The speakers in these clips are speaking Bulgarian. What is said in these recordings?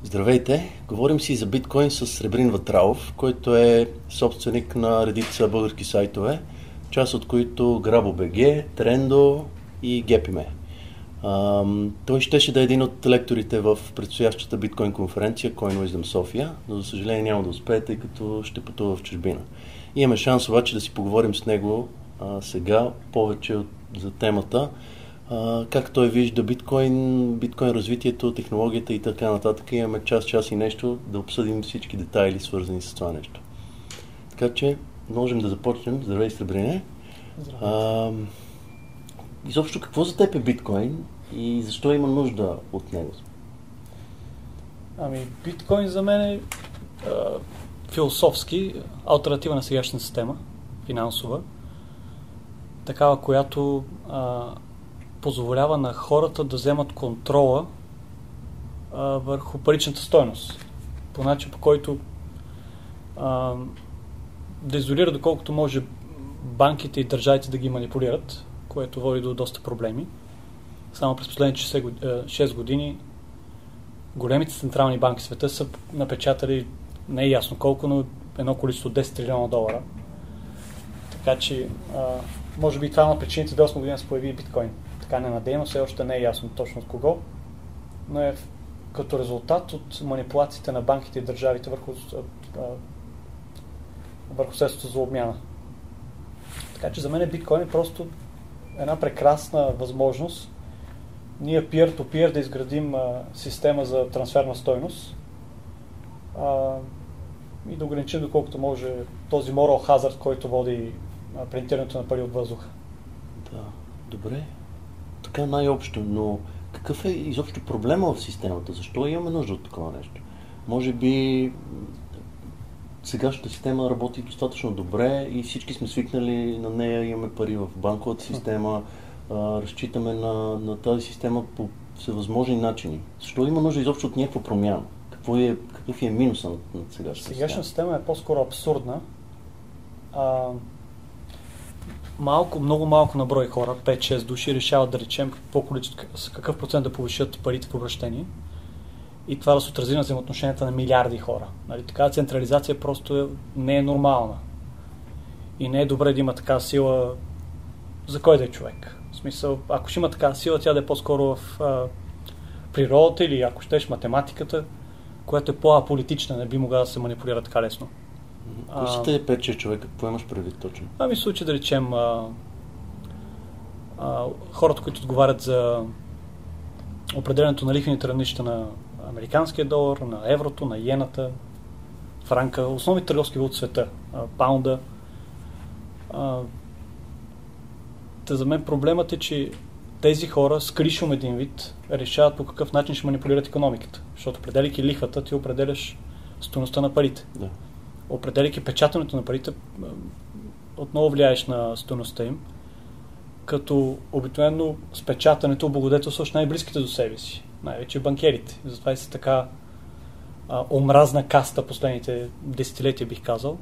Здравейте! Говорим си за биткоин с Сребрин Ватралов, който е собственик на редица български сайтове, част от които Grabo.bg, Trendo и Gepime. Той щеше да е един от лекторите в предстоящата биткоин конференция Coin Wisdom София, но за съжаление няма да успее, тъй като ще пътува в чужбина. Имаме шанс обаче да си поговорим с него сега повече за темата. Как той вижда биткоин развитието, технологията и така нататък. Имаме час и нещо да обсъдим всички детайли, свързани с това нещо. Така че можем да започнем. Здравей, Сребрине! Изобщо какво за теб е биткоин и защо има нужда от него? Биткоин за мен е философски алтернатива на сегашната система, финансова, такава, която позволява на хората да вземат контрола върху паричната стойност. По начин, по който да изолира доколкото може банките и държавите да ги манипулират, което води до доста проблеми. Само през последните 6 години големите централни банки в света са напечатали не е ясно колко, но едно количество 10 трилиона долара. Така че може би това на причините 2008 година се появи биткоин. Така ненадейно, все още не е ясно точно от кого, но е като резултат от манипулациите на банките и държавите върху средството за обмяна. Така че за мен биткоин е просто една прекрасна възможност ние peer-to-peer да изградим система за трансферна стойност и да ограничим доколкото може този moral hazard, който води принтирането на пари от въздуха. Да, добре. Така най-общо, но какъв е изобщо проблема в системата? Защо имаме нужда от такова нещо? Може би сегашната система работи достатъчно добре и всички сме свикнали на нея, имаме пари в банковата система, разчитаме на тази система по всевъзможни начини. Защо има нужда изобщо от някаква промяна? Какъв е минуса на сегашната система? Сегашната система е по-скоро абсурдна. Много малко на брой хора, 5-6 души, решават да речем с какъв процент да повишат парите в обращение и това да се отрази на взаимоотношенията на милиарди хора. Нали? Такава централизация просто не е нормална. И не е добре да има такава сила за кой да е човек. В смисъл, ако ще има такава сила, тя да е по-скоро в природата или ако щеш математиката, която е по-аполитична, не би могла да се манипулира така лесно. Кои са тези 5-6 човека? Какво имаш предвид точно? В случай да речем хората, които отговарят за определенето на лихвените равнища на американския долар, на еврото, на йената, франка, основни търговски валути в света, паунда. За мен проблемът е, че тези хора с клишом един вид решават по какъв начин ще манипулират икономиката. Защото определяйки лихвата, ти определяш стойността на парите. Да. Определяйки печатането на парите, отново влияеш на стойността им, като обикновено с печатането облагодетелстваш най-близките до себе си, най-вече банкерите. Затова и са така омразна каста последните десетилетия, бих казал,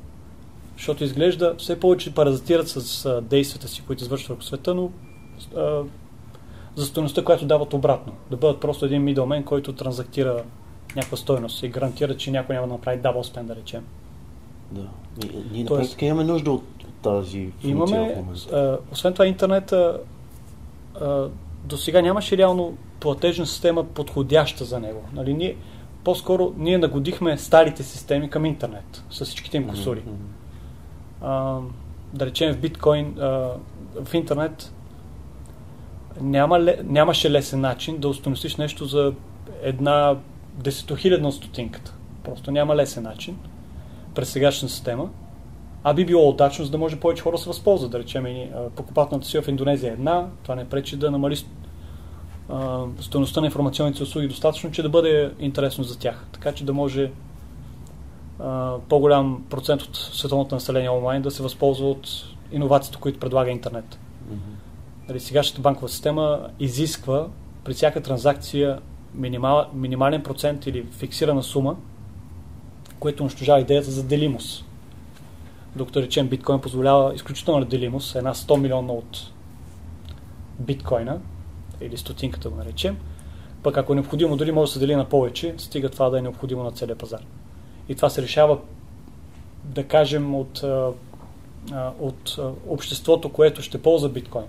защото изглежда все повече паразитират с действията си, които извършват в света, но за стойността, която дават обратно. Да бъдат просто един middleman, който транзактира някаква стойност и гарантира, че някой няма да направи double spend, да речем. Да. Ние на практика имаме нужда от тази функция в момента. Освен това, интернета до сега нямаше реално платежна система подходяща за него. Нали, ние нагодихме старите системи към интернет, с всичките им кусури. Да речем в биткоин, в интернет нямаше лесен начин да остойностиш нещо за една десетохилядна стотинката. Просто няма лесен начин през сегашната система. Би било удачно, за да може повече хора да се възползват. Да речем, покупателната сила в Индонезия е една, това не пречи да намали стойността на информационните услуги достатъчно, че да бъде интересно за тях. Така че да може по-голям процент от световното население онлайн да се възползва от иновациите, които предлага интернет. Сегашната банкова система изисква при всяка транзакция минимален процент или фиксирана сума, което унищожава идеята за делимост. Докато речем биткоин позволява изключителна делимост, една 100 милиона от биткоина, или стотинката го наречем, Пък ако е необходимо, дори може да се дели на повече, стига това да е необходимо на целия пазар. И това се решава, да кажем, от обществото, което ще ползва биткоин.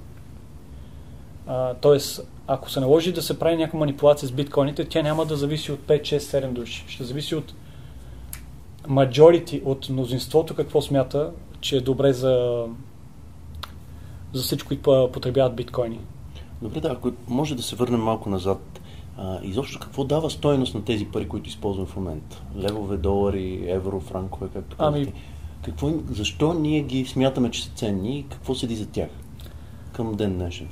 Тоест, ако се наложи да се прави някаква манипулация с биткоините, тя няма да зависи от 5, 6, 7 души. Ще зависи от majority, от мнозинството какво смята, че е добре за всички, които потребяват биткоини. Добре, да, ако може да се върнем малко назад. Изобщо какво дава стойност на тези пари, които използваме в момента? Левове, долари, евро, франкове, както казахте. Защо ние ги смятаме, че са ценни и какво седи за тях към ден днешен?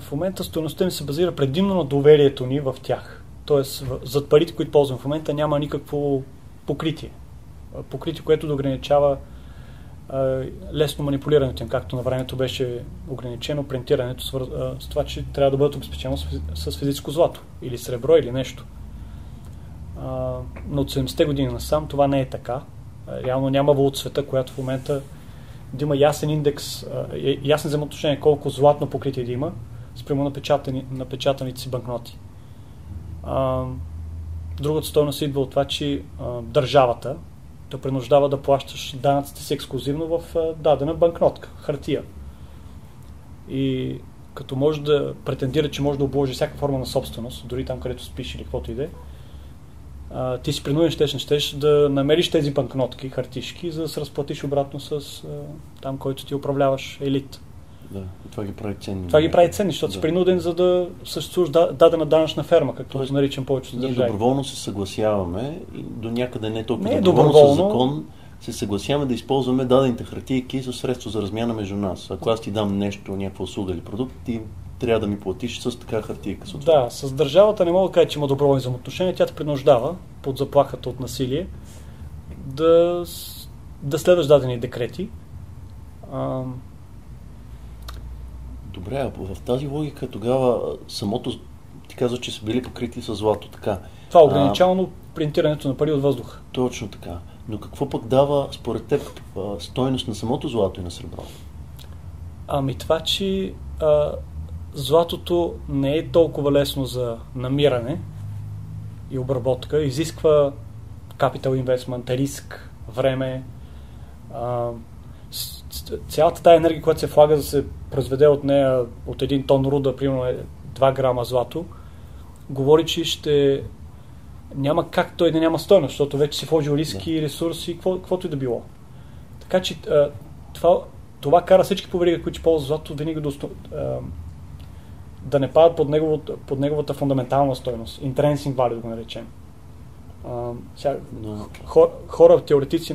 В момента стойността ми се базира предимно на доверието ни в тях. Тоест, зад парите, които ползвам в момента, няма никакво покритие. Покритие, което да ограничава лесно манипулирането им, както на времето беше ограничено принтирането с това, че трябва да бъдат обезпечено с физическо злато или сребро или нещо. Но от 70-те години насам това не е така. Реално няма валута в света, която в момента да има ясен индекс, ясен взаимоотношение колко златно покритие да има спрямо напечатаните си банкноти. Другата стойност идва от това, че държавата те принуждава да плащаш данъците си ексклюзивно в дадена банкнотка, хартия. И като може да претендира, че може да обложи всяка форма на собственост, дори там, където спиш или каквото и да е, ти си принуден, щеш да намериш тези банкнотки, хартишки, за да се разплатиш обратно с там, който ти управляваш, елит. Да, и това ги прави ценни. Това ги прави ценни, защото си принуден, за да съществуваш дадена данъчна ферма, както наричам повечето държави. Ние доброволно се съгласяваме и до някъде не толкова доброволно, със закон се съгласяваме да използваме дадените хартийки за средство за размяна между нас. Ако аз ти дам нещо, някаква услуга или продукт, ти трябва да ми платиш с така хартийка. Да, с държавата не мога да кажа, че има доброволни взаимоотношения, тя те принуждава под заплахата от насилие да следваш дадени декрети. Добре, а в тази логика тогава самото ти казва, че са били покрити с злато, така. Това е ограничавано принтирането на пари от въздуха. Точно така. Но какво пък дава според теб стойност на самото злато и на сребро? Това, че златото не е толкова лесно за намиране и обработка, изисква capital investment, риск, време. Цялата тая енергия, която се влага да се произведе от нея, от 1 тон руда, примерно 2 грама злато, говори, че няма как той да няма стойност, защото вече си вложил риски, ресурси, каквото и да било. Така че това кара всички по верига, които ползват злато, винаги да не падат под неговата фундаментална стойност. Intrinsic value, да го наречем. Хора, теоретици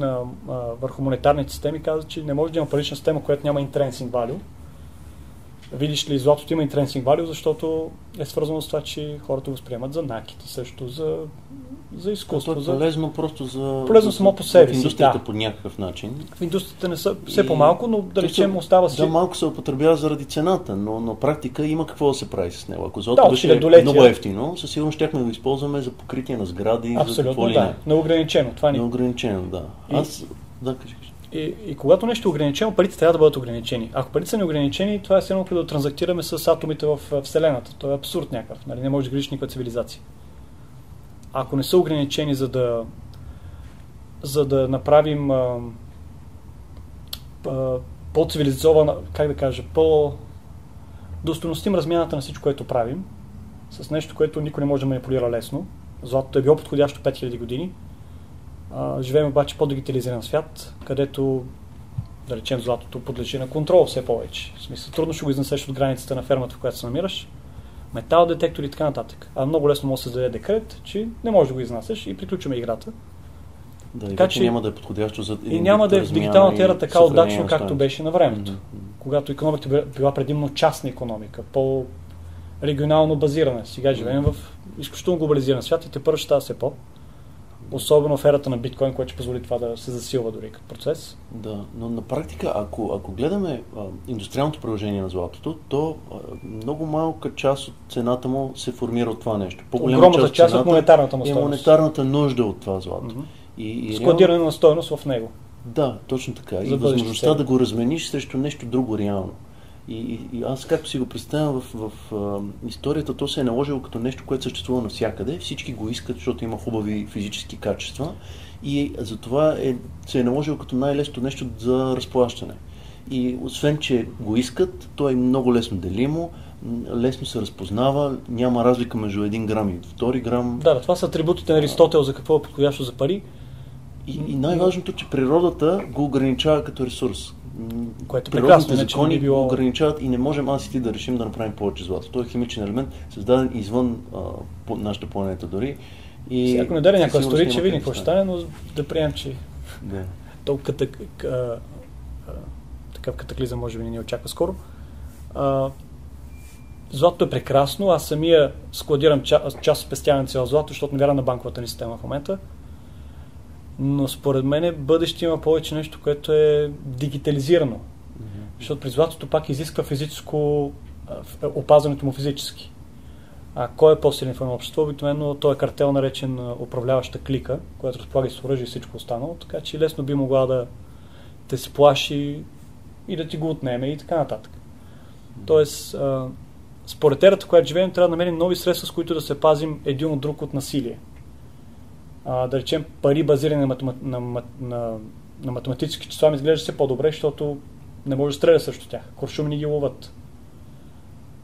върху монетарните системи казват, че не може да има парична система, която няма intrinsic value. Видиш ли, златото има intrinsic value, защото е свързано с това, че хората го възприемат за накити, също за изкуство. Това е полезно просто за... Полезно само по себе си, в индустрията по някакъв начин. В индустрията не са все по-малко, но да речем остава си... Да, малко се употребява заради цената, но на практика има какво да се прави с него. Ако злато беше много ефтино, със сигурност щяхме да го използваме за покритие на сгради, за какво ли не. Абсолютно, неограничено. Това ни... Неограничено, да. Кажи. И когато нещо е ограничено, парите трябва да бъдат ограничени. Ако парите са неограничени, това е все едно да транзактираме с атомите в Вселената. Това е абсурд някакъв. Нали? Не може да грижиш никаква цивилизация. Ако не са ограничени, за да направим по-цивилизована, как да кажа, да устойностим размяната на всичко, което правим, с нещо, което никой не може да манипулира лесно. Златото е било подходящо 5000 години. Живеем обаче по-дигитализиран свят, където, да речем, златото подлежи на контрол все повече. В смисъл, трудно ще го изнесеш от границата на фермата, в която се намираш, метал детектори и така нататък. Много лесно може да се даде декрет, че не можеш да го изнасяш и приключваме играта. Да, така, че няма да е подходящо за... И няма да е в дигиталната ера така удачно, както беше на времето. Когато икономиката била предимно частна икономика, по-регионално базирана. Сега живеем в изключително глобализиран свят и тепърва ще става все по. Особено в ерата на биткоин, което ще позволи това да се засилва дори като процес. Да, но на практика, ако гледаме индустриалното приложение на златото, то много малка част от цената му се формира от това нещо. Огромната част от монетарната му стойност. Е монетарната нужда от това злато. И складиране на стойност в него. Да, точно така. И възможността да го размениш срещу нещо друго реално. И аз както си го представям в историята, то се е наложило като нещо, което съществува навсякъде. Всички го искат, защото има хубави физически качества и затова се е наложило като най-лесното нещо за разплащане. И освен, че го искат, то е много лесно делимо, лесно се разпознава, няма разлика между 1 грам и 2 грам. Да, това са атрибутите на Аристотел за какво е подходящо за пари. И най-важното, че природата го ограничава като ресурс. Което прекрасно, закони го ограничават и не можем аз и ти да решим да направим повече злато. Той е химичен елемент, създаден извън нашата планета дори. И ако не даде някаква история, че видим какво ще стане, но да приемем, че толкова такъв катаклизъм може би не ни очаква скоро. Златото е прекрасно, аз самия складирам част от спестяването си в злато, защото не вярвам на банковата ни система в момента. Но според мен бъдеще има повече нещо, което е дигитализирано. Защото при златото пак изисква физическо опазването му физически. А кой е по-силен в едно общество? Обикновено той е картел, наречен управляваща клика, която разполага с оръжие и всичко останало, така че лесно би могла да те сплаши и да ти го отнеме и така нататък. Тоест, според ерата, в която живеем, трябва да намерим нови средства, с които да се пазим един от друг от насилие. Да речем, пари базирани на математически числа ми изглежда все по-добре, защото не може да стреля срещу тях. Куршуми ни ги ловат.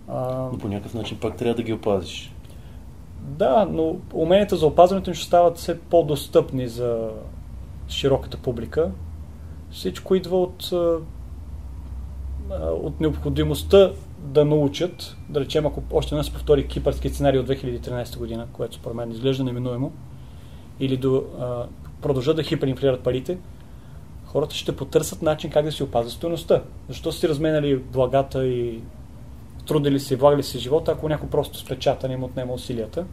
Но по някакъв начин пак трябва да ги опазиш. Да, но уменията за опазването им ще стават все по-достъпни за широката публика. Всичко идва от необходимостта да научат, да речем, ако още не се повтори кипърски сценарий от 2013 година, което според мен изглежда неминуемо, или продължат да хиперинфлират парите, хората ще потърсят начин как да си опазят стойността. Защо си разменяли благата и трудили се, влагали си живота, ако някой просто с печата им отнема усилията.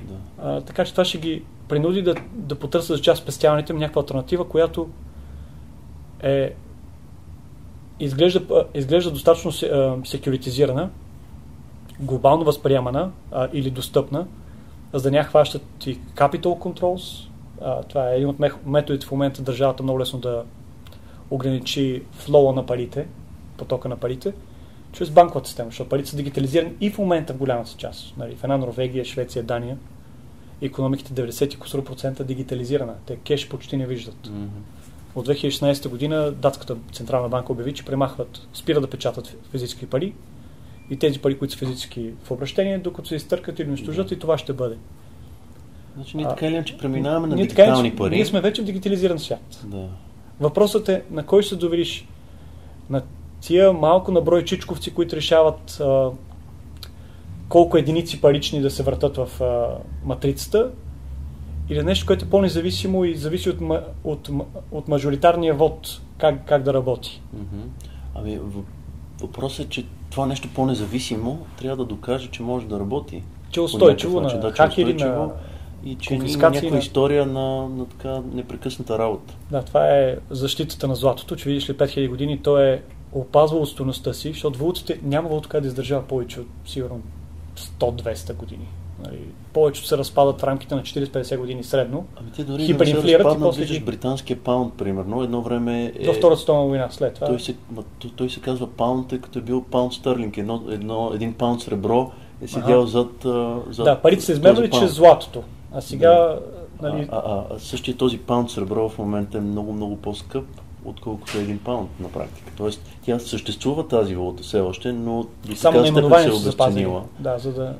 Да. Така че това ще ги принуди да потърсят за част спестяването им някаква алтернатива, която изглежда достатъчно секюритизирана, глобално възприемана или достъпна, за да няма хващат и capital controls. Това е един от методите в момента държавата много лесно да ограничи флоу на парите, потока на парите, чрез банковата система, защото парите са дигитализирани и в момента в голямата си част. Нали, в една Норвегия, Швеция, Дания, икономиките 90% дигитализирана. Те кеш почти не виждат. От 2016 година датската централна банка обяви, че спира да печатат физически пари и тези пари, които са физически в обращение, докато се изтъркат или унищожат, и това ще бъде. Значи ние така или иначе преминаваме на дигитални пари. Ние сме вече в дигитализиран свят. Да. Въпросът е на кой ще се довериш? На тия малко наброй чичковци, които решават колко единици парични да се въртат в матрицата, или нещо, което е по-независимо и зависи от мажоритарния вод, как да работи. Ами, въпросът е, че това нещо по-независимо трябва да докаже, че може да работи. Че е устойчиво на хакери, на и че има някаква история на така непрекъсната работа. Да, това е защитата на златото, че видиш ли 5000 години то е опазвало стойността си, защото валутите няма валута как да издържава повече от сигурно 100-200 години. Повечето се разпадат в рамките на 40-50 години средно. Ами те дори хиперинфлират и после виждаш британския паунд, примерно, едно време до Втората световна война след това. Той се казва паунд, тъй като е бил паунд стърлинг. Един паунд сребро е седял зад да, парите се измервали чрез златото. А сега... Нали... същия този паунд сребро в момента е много по-скъп, отколкото един паунд на практика. Тоест, тя съществува тази валута все още, но до сега степен се обезценила. Да, за да...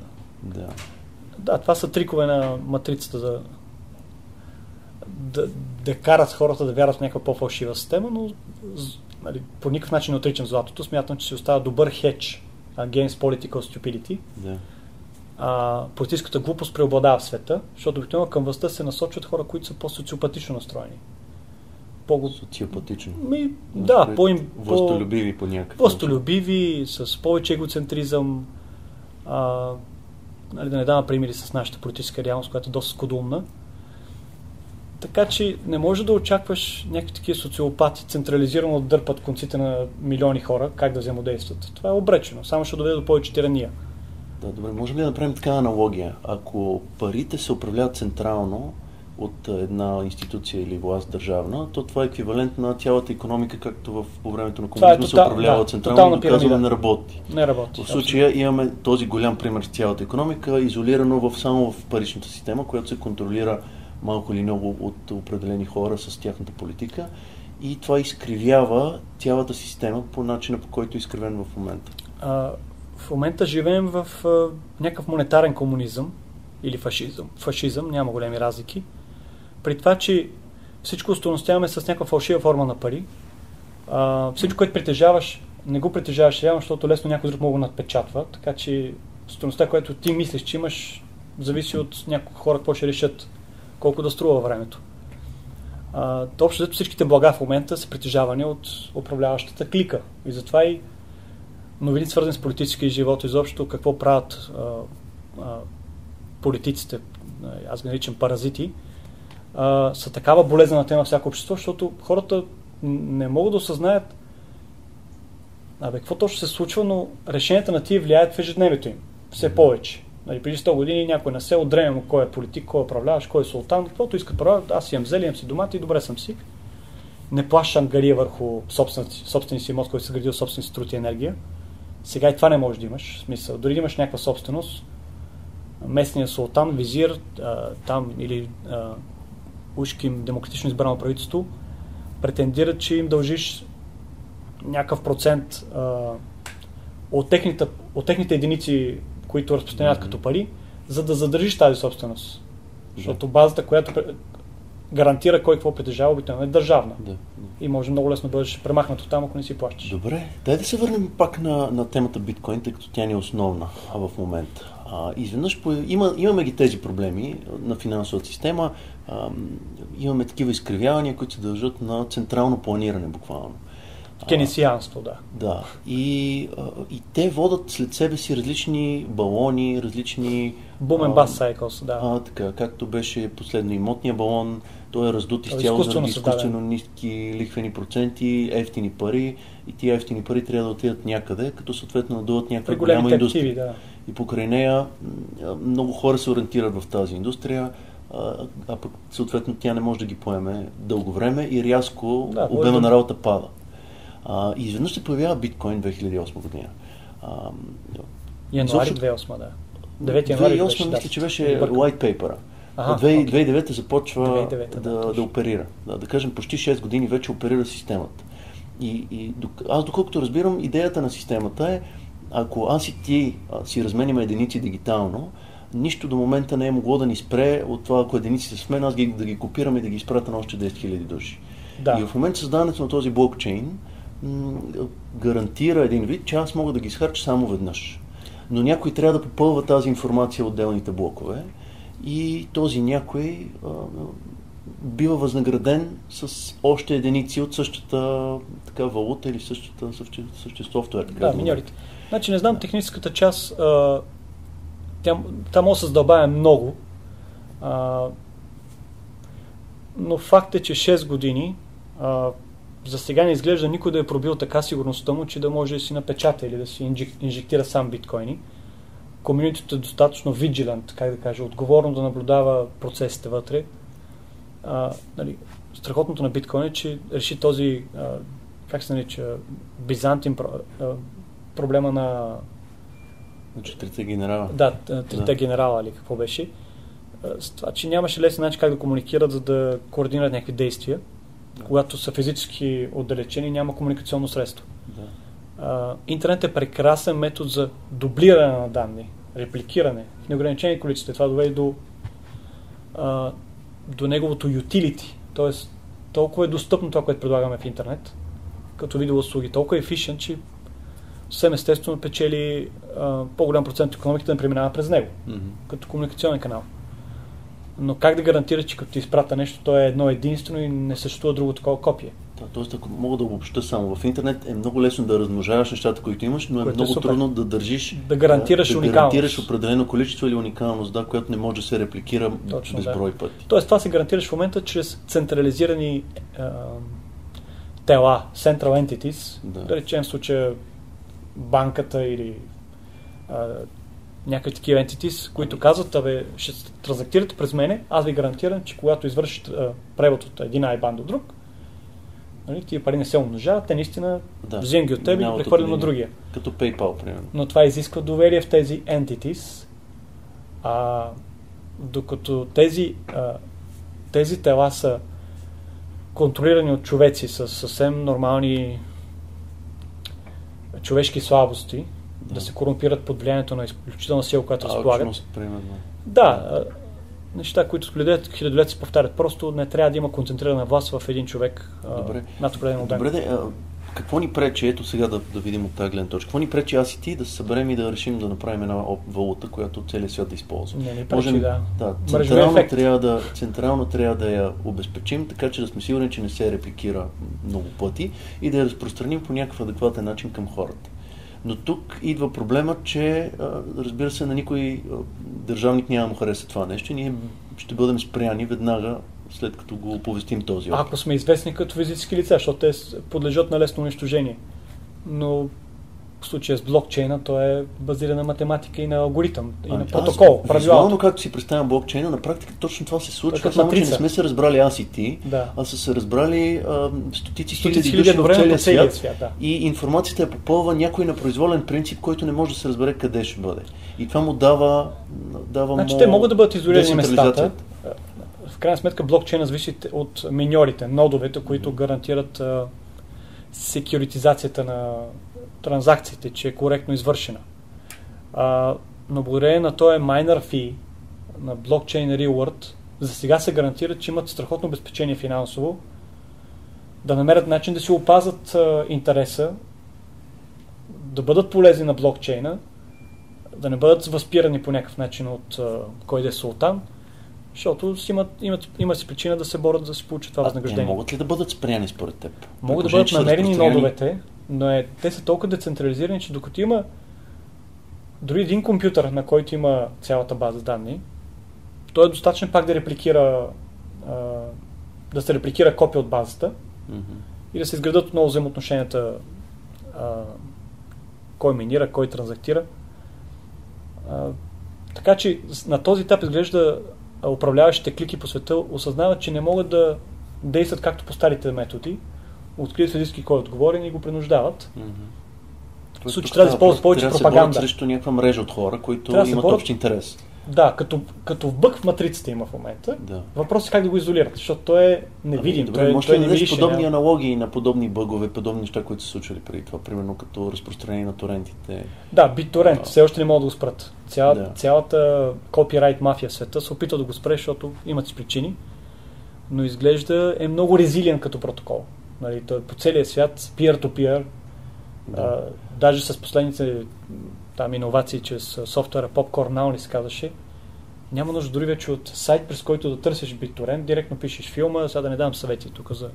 Да, това са трикове на матрицата за да карат хората да вярват в някаква по-фалшива система, но нали, по никакъв начин не отричам златото. Смятам, че си остава добър хедж against political stupidity. Да. Политическата глупост преобладава в света, защото обикновено към властта се насочват хора, които са по-социопатично настроени. Социопатично? Да, властолюбиви по някакъв властолюбиви, с повече егоцентризъм. Да не давам примери с нашата политическа реалност, която е доста скудоумна. Така че не може да очакваш някакви такива социопати централизирано да дърпат конците на милиони хора, как да взаимодействат. Това е обречено, само ще доведе до повече тирания. Да, добре, можем ли да направим такава аналогия? Ако парите се управляват централно, от една институция или власт държавна, то това е еквивалент на цялата икономика, както по времето на комунизма се управлява централно и доказваме не работи. Не работи. В случая имаме този голям пример с цялата икономика, изолирано само в паричната система, която се контролира малко или много от определени хора с тяхната политика. И това изкривява цялата система по начина, по който е изкривен в момента. В момента живеем в някакъв монетарен комунизъм или фашизъм, няма големи разлики. При това, че всичко остойностяваме с някаква фалшива форма на пари. Всичко, което притежаваш, не го притежаваш реално, защото лесно някой друг мога да надпечатва. Така че стойността, която ти мислиш, че имаш, зависи от някои хора, какво ще решат, колко да струва времето. Общо всичките блага в момента са притежавани от управляващата клика. И затова и новини, свързани с политическия живот, изобщо какво правят политиците, аз ги наричам паразити, са такава болезнена тема всяко общество, защото хората не могат да осъзнаят какво точно се случва, но решенията на тия влияят в ежедневието им. Все повече. Преди 100 години някой на село дреме му кой е политик, кой е управляващ, кой е султан, каквото иска правя, аз имам зели, имам си домати и добре съм си. Не плаща ангария върху собствения си имот, който се градил собствения си труд и енергия. Сега и това не можеш да имаш. В смисъл, дори да имаш някаква собственост, местният султан, визир, там или ушки им демократично избрано правителство, претендират, че им дължиш някакъв процент от техните единици, които разпространяват като пари, за да задържиш тази собственост. Защото базата, която гарантира кой какво притежава, обикновено е държавна. И може много лесно да бъдеш премахнато там, ако не си плащаш. Добре, дай да се върнем пак на темата биткоин, тъй като тя ни е основна в момента. Изведнъж имаме ги тези проблеми на финансовата система, имаме такива изкривявания, които се дължат на централно планиране буквално. Кейнсианство, да. Да. И те водят след себе си различни балони, различни... Boom and bust cycles, да. Така, както беше последно имотния балон, той е раздут изцяло заради изкуствено ниски лихвени проценти, ефтини пари, и тия ефтини пари трябва да отидат някъде, като съответно надуват някаква голяма индустрия. Да. И покрай нея много хора се ориентират в тази индустрия, а пък съответно тя не може да ги поеме дълго време и рязко обема на работа пада. И изведнъж се появява биткоин 2008 година. Януари 2008, да. 9 януари 2008 мисля, че беше white paper-а. 2009 започва да оперира. Да кажем, почти 6 години вече оперира системата. И аз доколкото разбирам, идеята на системата е, ако аз и ти си размениме единици дигитално, нищо до момента не е могло да ни спре от това, ако единици са с мен, аз да ги копирам и да ги изпратя на още 10 000 души. Да. И в момента създаването на този блокчейн гарантира един вид, че аз мога да ги изхарча само веднъж. Но някой трябва да попълва тази информация от отделните блокове и този някой бива възнаграден с още единици от същата така валута или същия софтуер. Да, миньорите. Значи не знам техническата част, тя може да се задълбая много, но факт е, че 6 години за сега не изглежда никой да е пробил така сигурността му, че да може да си напечата или да си инжектира сам биткоини. Комюнитито е достатъчно vigilant, как да кажа, отговорно да наблюдава процесите вътре. Страхотното на биткоин е, че реши този, как се нарича, Бизантин проблема на... Трите генерала. Да, трите генерала, или какво беше. С това, че нямаше лесен начин как да комуникират, за да координират някакви действия. Когато са физически отдалечени, няма комуникационно средство. Да. Интернет е прекрасен метод за дублиране на данни, репликиране в неограничени количества. Това доведе до неговото utility, т.е. толкова е достъпно това, което предлагаме в интернет, като видеоуслуги, толкова е efficient, че съвсем естествено печели по-голям процент от икономиката да преминава през него, като комуникационен канал. Но как да гарантираш, че като ти изпрата нещо, то е едно единствено и не съществува друго такова копие? Тоест, ако мога да обобща само, в интернет е много лесно да размножаваш нещата, които имаш, но е много трудно да държиш, да гарантираш уникалност. Гарантираш определено количество или уникалност, която не може да се репликира безброй пъти. Тоест, това се гарантираш в момента чрез централизирани тела, central entities, да речем в случая банката или някакви такива entities, които казват, ще транзактирате през мене, аз ви гарантирам, че когато извършите превод от един IBAN до друг, нали, тия пари не се умножават, те наистина вземат ги от теб и ги прехвърлят на другия. Като PayPal, примерно. Но това изисква доверие в тези entities, докато тези тела са контролирани от човеци с съвсем нормални човешки слабости, да се корумпират под влиянието на изключителна сила, която разполагат. Да, неща, които хилядолетия се повтарят. Просто не трябва да има концентрирана власт в един човек над определен обем. Добре, какво ни пречи, ето сега да видим от тази гледна точка, какво ни пречи аз и ти да се съберем и да решим да направим една валута, която целият свят да използва? Не ни пречи, да. Централно трябва да я обезпечим, така че да сме сигурни, че не се репликира много пъти и да я разпространим по някакъв адекватен начин към хората. Но тук идва проблема, че разбира се, на никой държавник няма му хареса това нещо. Ние ще бъдем спряни веднага, след като го оповестим този опит. Ако сме известни като физически лица, защото те подлежат на лесно унищожение. Но в случая с блокчейна, то е базиран на математика и на алгоритъм, и на протокол. Визуално, както си представям блокчейна, на практика точно това се случва, само че не сме се разбрали аз и ти, а са се разбрали стотици хиляди души в целия свят. Да. И информацията попълва някой на произволен принцип, който не може да се разбере къде ще бъде. И това му дава значи те могат да бъдат изолирани местата. В крайна сметка блокчейна зависи от миньорите, нодовете, които гарантират секюритизацията на транзакциите, че е коректно извършена. Но благодарение на този майнер фи на блокчейн Reward, за сега се гарантират, че имат страхотно обезпечение финансово, да намерят начин да си опазят интереса, да бъдат полезни на блокчейна, да не бъдат възпирани по някакъв начин от кой да е султан, защото има си причина да се борят да се получат това възнаграждение. Могат ли да бъдат спряни според теб? Могат да бъдат намерени нодовете, но те са толкова децентрализирани, че докато има дори един компютър, на който има цялата база данни, той е достатъчен пак да репликира да се репликира копия от базата и да се изградат отново взаимоотношенията кой минира, кой транзактира. Така че на този етап изглежда управляващите клики по света осъзнават, че не могат да действат както по старите методи, открият физически кой е отговорен и го принуждават. В случай трябва да използват повече пропаганда. Трябва да се борят срещу някаква мрежа от хора, които имат общ интерес. Да, като в бък в матрицата има в момента. Да. Въпросът е как да го изолират, защото той е невидим. Може ли да дадеш подобни аналогии на подобни бъгове, подобни неща, които са случвали преди това, примерно като разпространение на торентите? Да, BitTorrent все още не могат да го спрат. Цялата копирайт мафия в света се опитва да го спре, защото имат си причини, но изглежда е много резилиен като протокол. Нали, той по целия свят, peer-to-peer, даже с последните иновации чрез софтуера Popcorn Now ли се казваше, няма нужда дори вече от сайт, през който да търсиш BitTorrent, директно пишеш филма, сега да не дам съвети тук за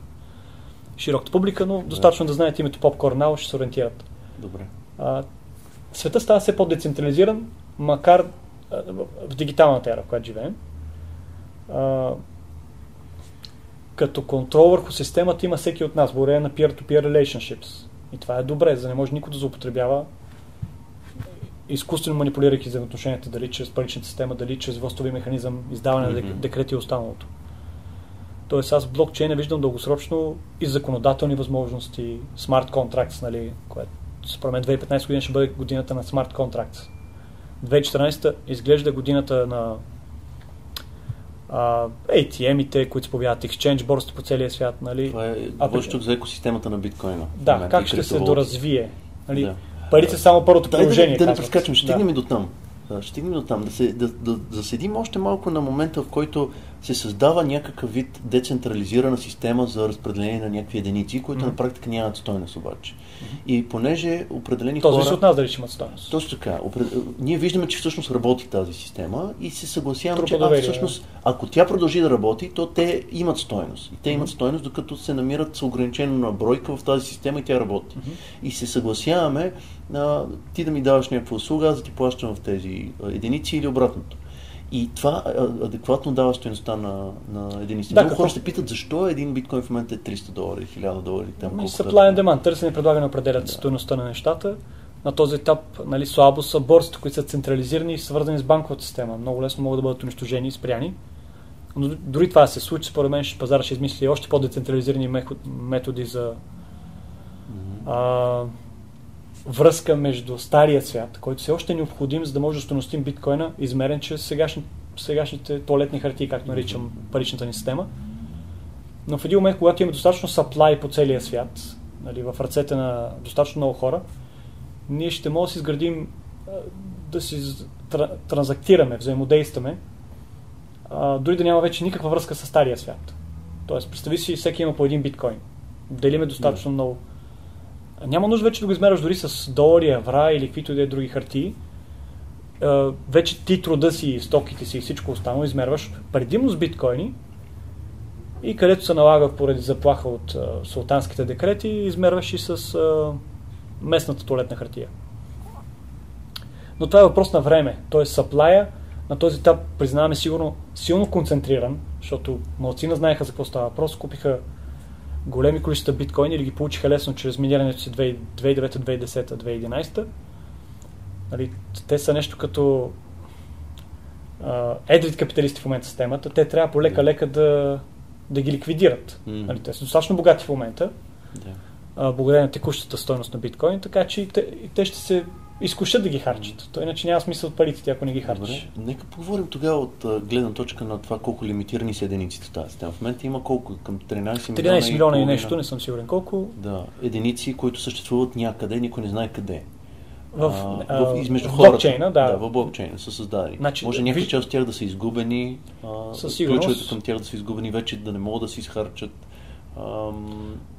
широката публика, но достатъчно да знаете името Popcorn Now, ще се ориентират. Добре. Света става все по-децентрализиран, макар в дигиталната ера, в която живеем. Като контрол върху системата има всеки от нас, благодарение на peer-to-peer relationships. И това е добре, за да не може никой да злоупотребява изкуствено манипулирайки взаимоотношенията, дали чрез паричната система, дали чрез властови механизъм, издаване на декрети и останалото. Тоест аз в блокчейна виждам дългосрочно и законодателни възможности, smart contracts, нали, което според мен 2015 година ще бъде годината на smart contracts. 2014 изглежда годината на ATM-ите, които се появяват exchange борсите по целия свят. Нали? Това е тук за екосистемата на биткоина. Да, как ще се доразвие. Нали? Да. Парите са само първото приложение. Да не прескачам, ще стигнем и до там. Да заседим още малко на момента, в който се създава някакъв вид децентрализирана система за разпределение на някакви единици, които на практика нямат стойност обаче. И понеже определени хора... Този от нас дали ще имат стойност. Точно така. Ние виждаме, че всъщност работи тази система и се съгласяваме, че всъщност, ако тя продължи да работи, то те имат стойност. И те имат стойност, докато се намират с ограничена бройка в тази система и тя работи. И се съгласяваме ти да ми даваш някаква услуга, аз да ти плащам в тези единици или обратното. И това адекватно дава стойността на единици. Много хора се питат защо един биткоин в момента е $300, $1000 там. Supply and demand, търсене и предлагане определят стойността на нещата. на този етап, нали, слабо са борсите, които са централизирани и свързани с банковата система. Много лесно могат да бъдат унищожени и спряни. Но дори това да се случи, според мен пазара ще измисли още по-децентрализирани методи за връзка между стария свят, който все още е необходим, за да може да стойностим биткоина, измерен чрез сегашните туалетни хартии, както наричам паричната ни система. Но в един момент, когато имаме достатъчно supply по целия свят, нали, в ръцете на достатъчно много хора, ние ще можем да си изградим, да си транзактираме, взаимодействаме, дори да няма вече никаква връзка с стария свят. Тоест, представи си, всеки има по един биткоин. Делиме достатъчно много. Няма нужда вече да го измерваш дори с долари, евра или каквито и да е други хартии. Вече ти труда си, стоките си и всичко останало измерваш предимно с биткоини и където се налага поради заплаха от султанските декрети, измерваш и с местната туалетна хартия. Но това е въпрос на време. Т.е. съплая на този етап, признаваме, сигурно силно концентриран, защото малцина знаеха за какво става въпрос, купиха големи количества биткоини или ги получиха лесно чрез минирането си 2009, 2010, 2011. Нали, те са нещо като едрите капиталисти в момента в системата. Те трябва полека-лека да ги ликвидират. Нали, те са достатъчно богати в момента, благодарение на текущата стойност на биткоин, така че те ще се изкушат да ги харчат. То иначе няма смисъл от парите, ако не ги харчиш. Добре. Нека поговорим тогава от гледна точка на това колко лимитирани са единиците в тази система. В момента има колко? Към 13 милиона и нещо, не съм сигурен колко. Да, единици, които съществуват някъде, никой не знае къде. В блокчейна, да. В блокчейна са създадени. Значи, може някакви част от тях да са изгубени, ключовете към тях да са изгубени вече, да не могат да се изхарчат.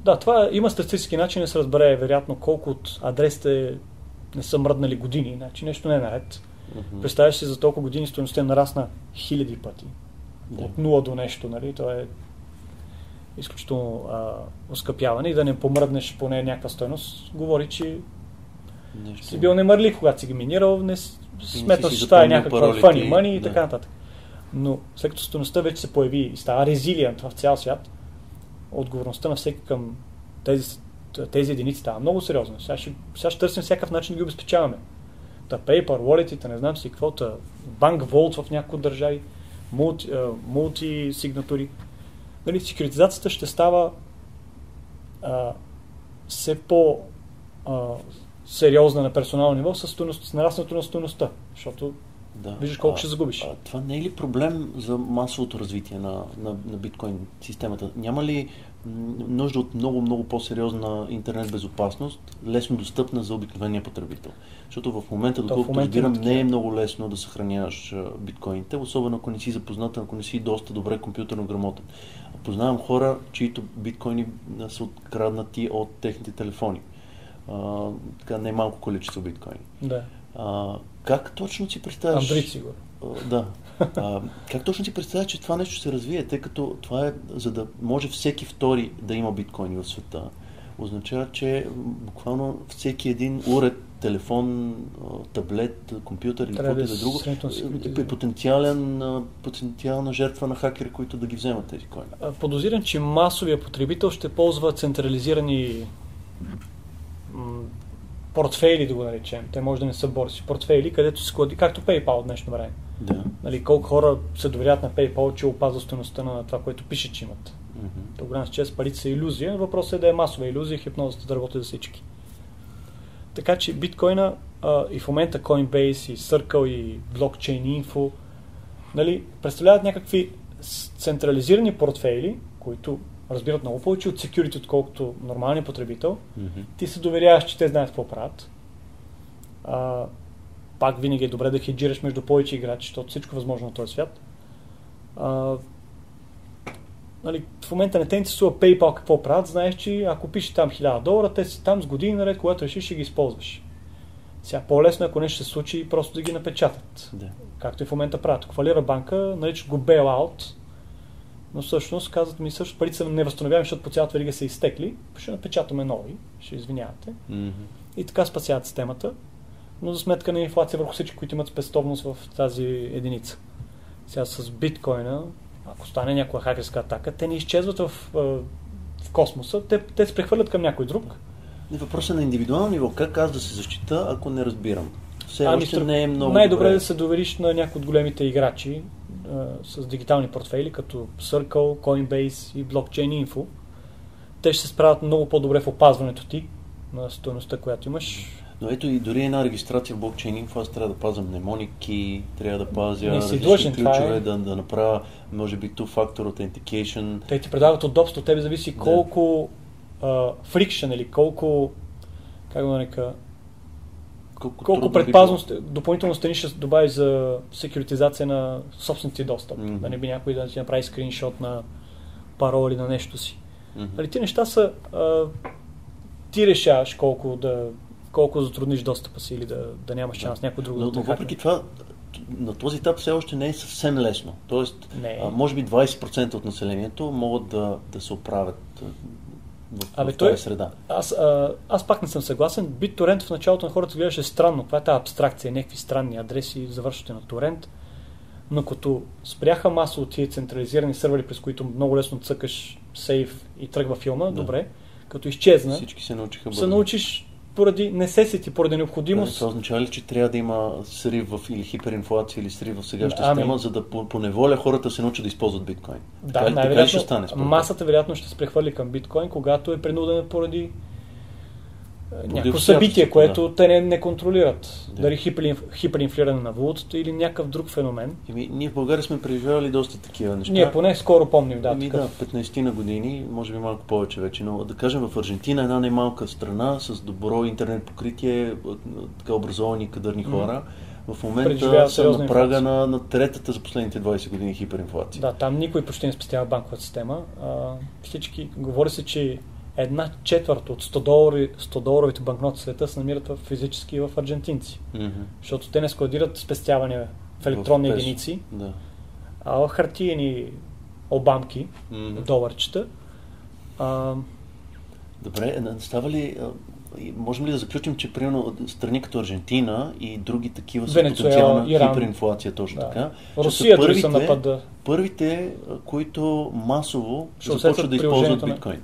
Да, това има статистически начин да се разбере вероятно колко от адресите не са мръднали години, значи нещо не е наред. Представяш си, за толкова години стойността нарасна хиляди пъти. От нула до нещо, нали? Това е изключително оскъпяване и да не помръднеш поне някаква стойност, говори, че си бил немърлив, когато си ги минирал, не сметнал, че това е някаква funny money и така нататък. Но след като стойността вече се появи и става резилиент в цял свят, отговорността на всеки към тези единици става много сериозно. Сега ще търсим всякакъв начин да ги обезпечаваме. PayPal, wallet-ите, не знам си какво, банк Vault в някои държави, мулти-сигнатури. Нали, секюритизацията ще става все по-сериозна на персонално ниво с нараснато на стойността, защото виждаш колко ще загубиш. Това не е ли проблем за масовото развитие на биткоин системата? Няма ли нужда от много по-сериозна интернет безопасност, лесно достъпна за обикновения потребител? Защото в момента, доколкото разбирам, не е много лесно да съхраняваш биткоините, особено ако не си запознат, ако не си доста добре компютърно грамотен. Познавам хора, чието биткоини са откраднати от техните телефони. Така най-малко количество биткоини. Да. Как точно си представяш? Андрей, сигурно. Да. Как точно си представяш, че това нещо ще се развие, тъй като това е, за да може всеки втори да има биткоини в света, означава, че буквално всеки един уред, телефон, таблет, компютър или каквото и да друго е потенциална жертва на хакери, които да ги вземат тези коини. Подозирам, че масовия потребител ще ползва централизирани портфейли, да го наречем. Те може да не са борси. Портфейли, където се склади, както PayPal от днешно време. Да. Нали, колко хора се доверят на PayPal, че опазва стойността на това, което пише, че имат. До голяма част парите са илюзия. Въпросът е да е масова илюзия, хипнозата да работи за всички. Така че биткоина и в момента Coinbase и Circle и Blockchain Info, нали, представляват някакви централизирани портфейли, които разбират много повече от security, отколкото нормалния потребител. Ти се доверяваш, че те знаят какво правят. Пак винаги е добре да хеджираш между повече играчи, защото всичко възможно на този свят. Нали, в момента не те интересува PayPal какво правят, знаеш, че ако пишеш там $1000, те си там с години наред, когато решиш, ще ги използваш. Сега по-лесно, ако нещо се случи, просто да ги напечатат. Да. Както и в момента правят. Ако фалира банка, наричат го bailout, но всъщност казват ми също, парите се не възстановяваме, защото по цялата верига са изтекли, ще напечатаме нови, ще извинявате. И така спасяват системата, но за сметка на инфлация върху всички, които имат спестовност в тази единица. Сега с биткоина, ако стане някаква хакерска атака, те не изчезват в космоса, те се прехвърлят към някой друг Въпросът на индивидуално ниво. Как аз да се защита, ако не разбирам? Все още не е много най-добре добре. Да се довериш на някои от големите играчи с дигитални портфейли, като Circle, Coinbase и Blockchain Info. Те ще се справят много по-добре в опазването ти на стойността, която имаш. Но ето и дори една регистрация в Blockchain Info, аз трябва да пазя мнемоники, трябва да пазя различни ключове, да направя, може би, two-factor authentication. Те ти предават удобство, от тебе зависи колко friction или колко, как да нарека, колко предпазност, допълнително страни ще добави за секюритизация на собствените достъп. Да не би някой да ти направи скриншот на пароли на нещо си. Ти неща са, ти решаваш колко затрудниш достъпа си или да нямаш шанс някой друг да те хакне. Въпреки това, на този етап все още не е съвсем лесно. Тоест, може би 20% от населението могат да се оправят в тази среда. Аз пак не съм съгласен. BitTorrent в началото на хората гледаше странно. Това е тази абстракция, някакви странни адреси, завършвате на торент. Но като спряха масово тия централизирани сървъри, през които много лесно цъкаш сейф и тръгва филма, добре, като изчезна, всички се научиха бързо. Се научиш поради necessity, поради необходимост. Това означава ли, че трябва да има срив или хиперинфлация или срив в сегашната система, за да по неволя хората се научат да използват биткоин? Да, най-вероятно масата вероятно ще се прехвърли към биткоин, когато е принудена поради някакво събитие, което те не контролират. Дали хиперинфлиране на валутата или някакъв друг феномен. Ние в България сме преживявали доста такива неща. Ние поне скоро помним. 15 на години, може би малко повече вече, но да кажем в Аржентина, една немалка страна с добро интернет покритие, така образовани кадърни хора, в момента са на прага на третата за последните 20 години хиперинфлация. Да, там никой почти не спестява банковата система. Всички, говори се, че 1/4 от $100 банкноти в света се намират физически в аржентинци. Защото те не складират спестявания в електронни единици, а в хартиени обамки, доларчета. Добре, става ли... Можем ли да заключим, че примерно страни като Аржентина и други такива са потенциална хиперинфлация, точно така? Русия дори са напада. Първите, които масово започват да използват биткоин.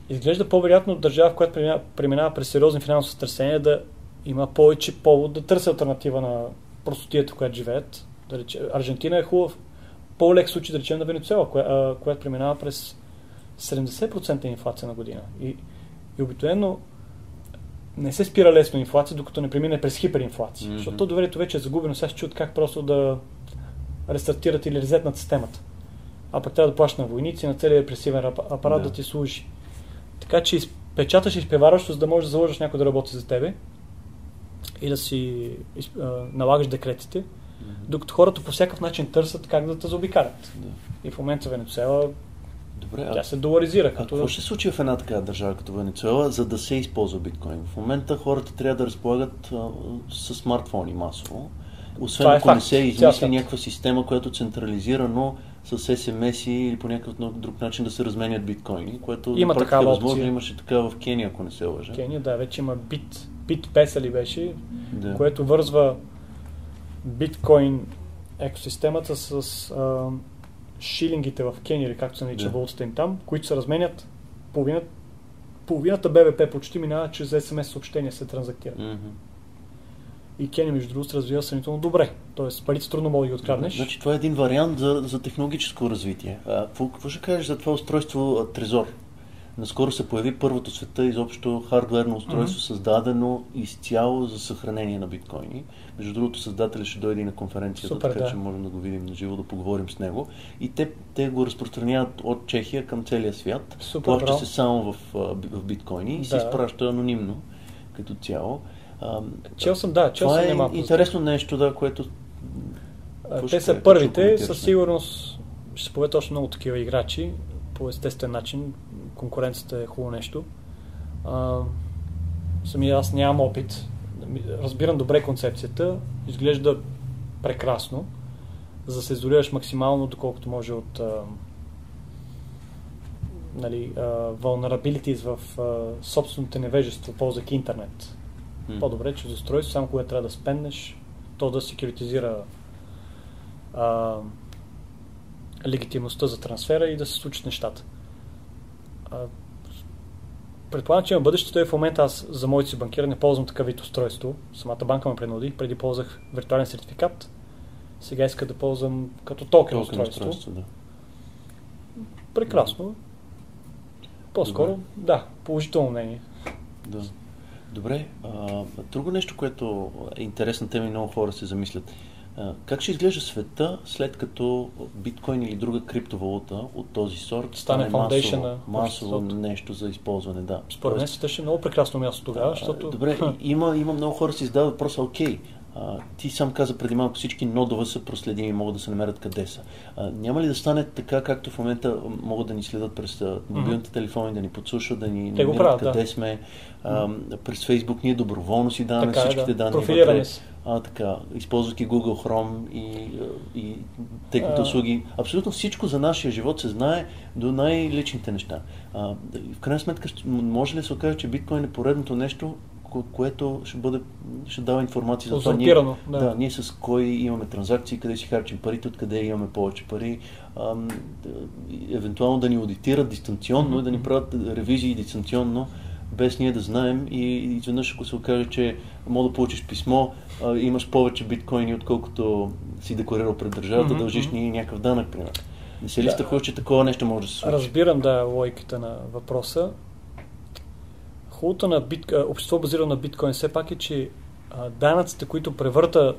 Изглежда по-вероятно държава, в която преминава през сериозни финансови сътресения, да има повече повод да търси алтернатива на простотията, в която живеят. Аржентина е хубав. По-лек случай, да речем, на Венецуела, която преминава през 70% инфлация на година. И обикновено не се спира лесно инфлация, докато не премине през хиперинфлация. Защото доверието вече е загубено. Сега ще чуят как просто да рестартират или резетнат системата. А пък трябва да плащаш на войници, на целия репресивен апарат да ти служи. Така че печаташ изпреварващо, за да можеш да заложиш някой да работи за тебе и да си налагаш декретите, докато хората по всякакъв начин търсят как да те заобикалят. И в момента Венецуела тя се доларизира. Какво ще случи в една такава държава като Венецуела, за да се използва биткоин? В момента хората трябва да разполагат с смартфони масово. Освен ако не се измисли някаква система, която централизирано с SMS или по някакъв друг начин да се разменят биткоини, което има такава възможно. Имаше такава в Кения, ако не се лъжа. Кения, да, вече има BitPesa ли беше, което вързва биткоин екосистемата с шилингите в Кения, или както се нарича валутата им там, които се разменят, половината БВП почти минава чрез SMS съобщения се транзактират. И Кения, между другото, се развива сравнително добре. Тоест, парите трудно могат да ги откраднеш. Значи това е един вариант за технологическо развитие. Какво ще кажеш за това устройство Трезор? Наскоро се появи първото света изобщо хардуерно устройство, създадено изцяло за съхранение на биткоини. Между другото, създателят ще дойде на конференцията, така че можем да го видим на живо, да поговорим с него. И те го разпространяват от Чехия към целия свят. Плаща се само в биткоини и се изпраща анонимно като цяло. Това е интересно нещо, което... Те са първите, със сигурност ще се появят още много такива играчи, по естествен начин. Конкуренцията е хубаво нещо. Аз нямам опит. Разбирам добре концепцията. Изглежда прекрасно. За да се изолираш максимално, доколкото може от vulnerabilities в собственото невежество, ползвайки интернет. По-добре, че за устройство, само когато трябва да спеннеш, то да секюритизира легитимността за трансфера и да се случат нещата. Предполагам, че има бъдещето и в момента аз за моето си банкиране ползвам такъв вид устройство. Самата банка ме принуди. Преди ползвах виртуален сертификат. Сега иска да ползвам като токен устройство. Да. Прекрасно. По-скоро, да, положително мнение. Да. Добре. Друго нещо, което е интересна тема и много хора се замислят. Как ще изглежда света, след като биткоин или друга криптовалута от този сорт стане масово нещо за използване? Да. Според мен света ще е много прекрасно място тогава, защото... Добре, има много хора си задават въпроса, окей, ти сам каза преди малко, всички нодове са проследими и могат да се намерят къде са. Няма ли да стане така, както в момента могат да ни следят през мобилните телефони, да ни подслушват, да ни намерят къде сме, през Фейсбук ние доброволно си даваме всичките данни. Профилираме се. Така, използвайки Google Chrome и техните услуги. Абсолютно всичко за нашия живот се знае до най-личните неща. В крайна сметка, може ли да се окаже, че биткоин е поредното нещо, което ще дава информация за това. Ние с кой имаме транзакции, къде си харчим парите, откъде имаме повече пари, евентуално да ни аудитират дистанционно и да ни правят ревизии дистанционно, без ние да знаем и изведнъж ако се окаже, че мога да получиш писмо, имаш повече биткоини, отколкото си декларирал пред държавата, дължиш ни някакъв данък, примерно. Не се ли страхуваш, че такова нещо може да се случи? Разбирам, логиката на въпроса. Хубавото на общество базирано на биткоин все пак е, че данъците, които превърта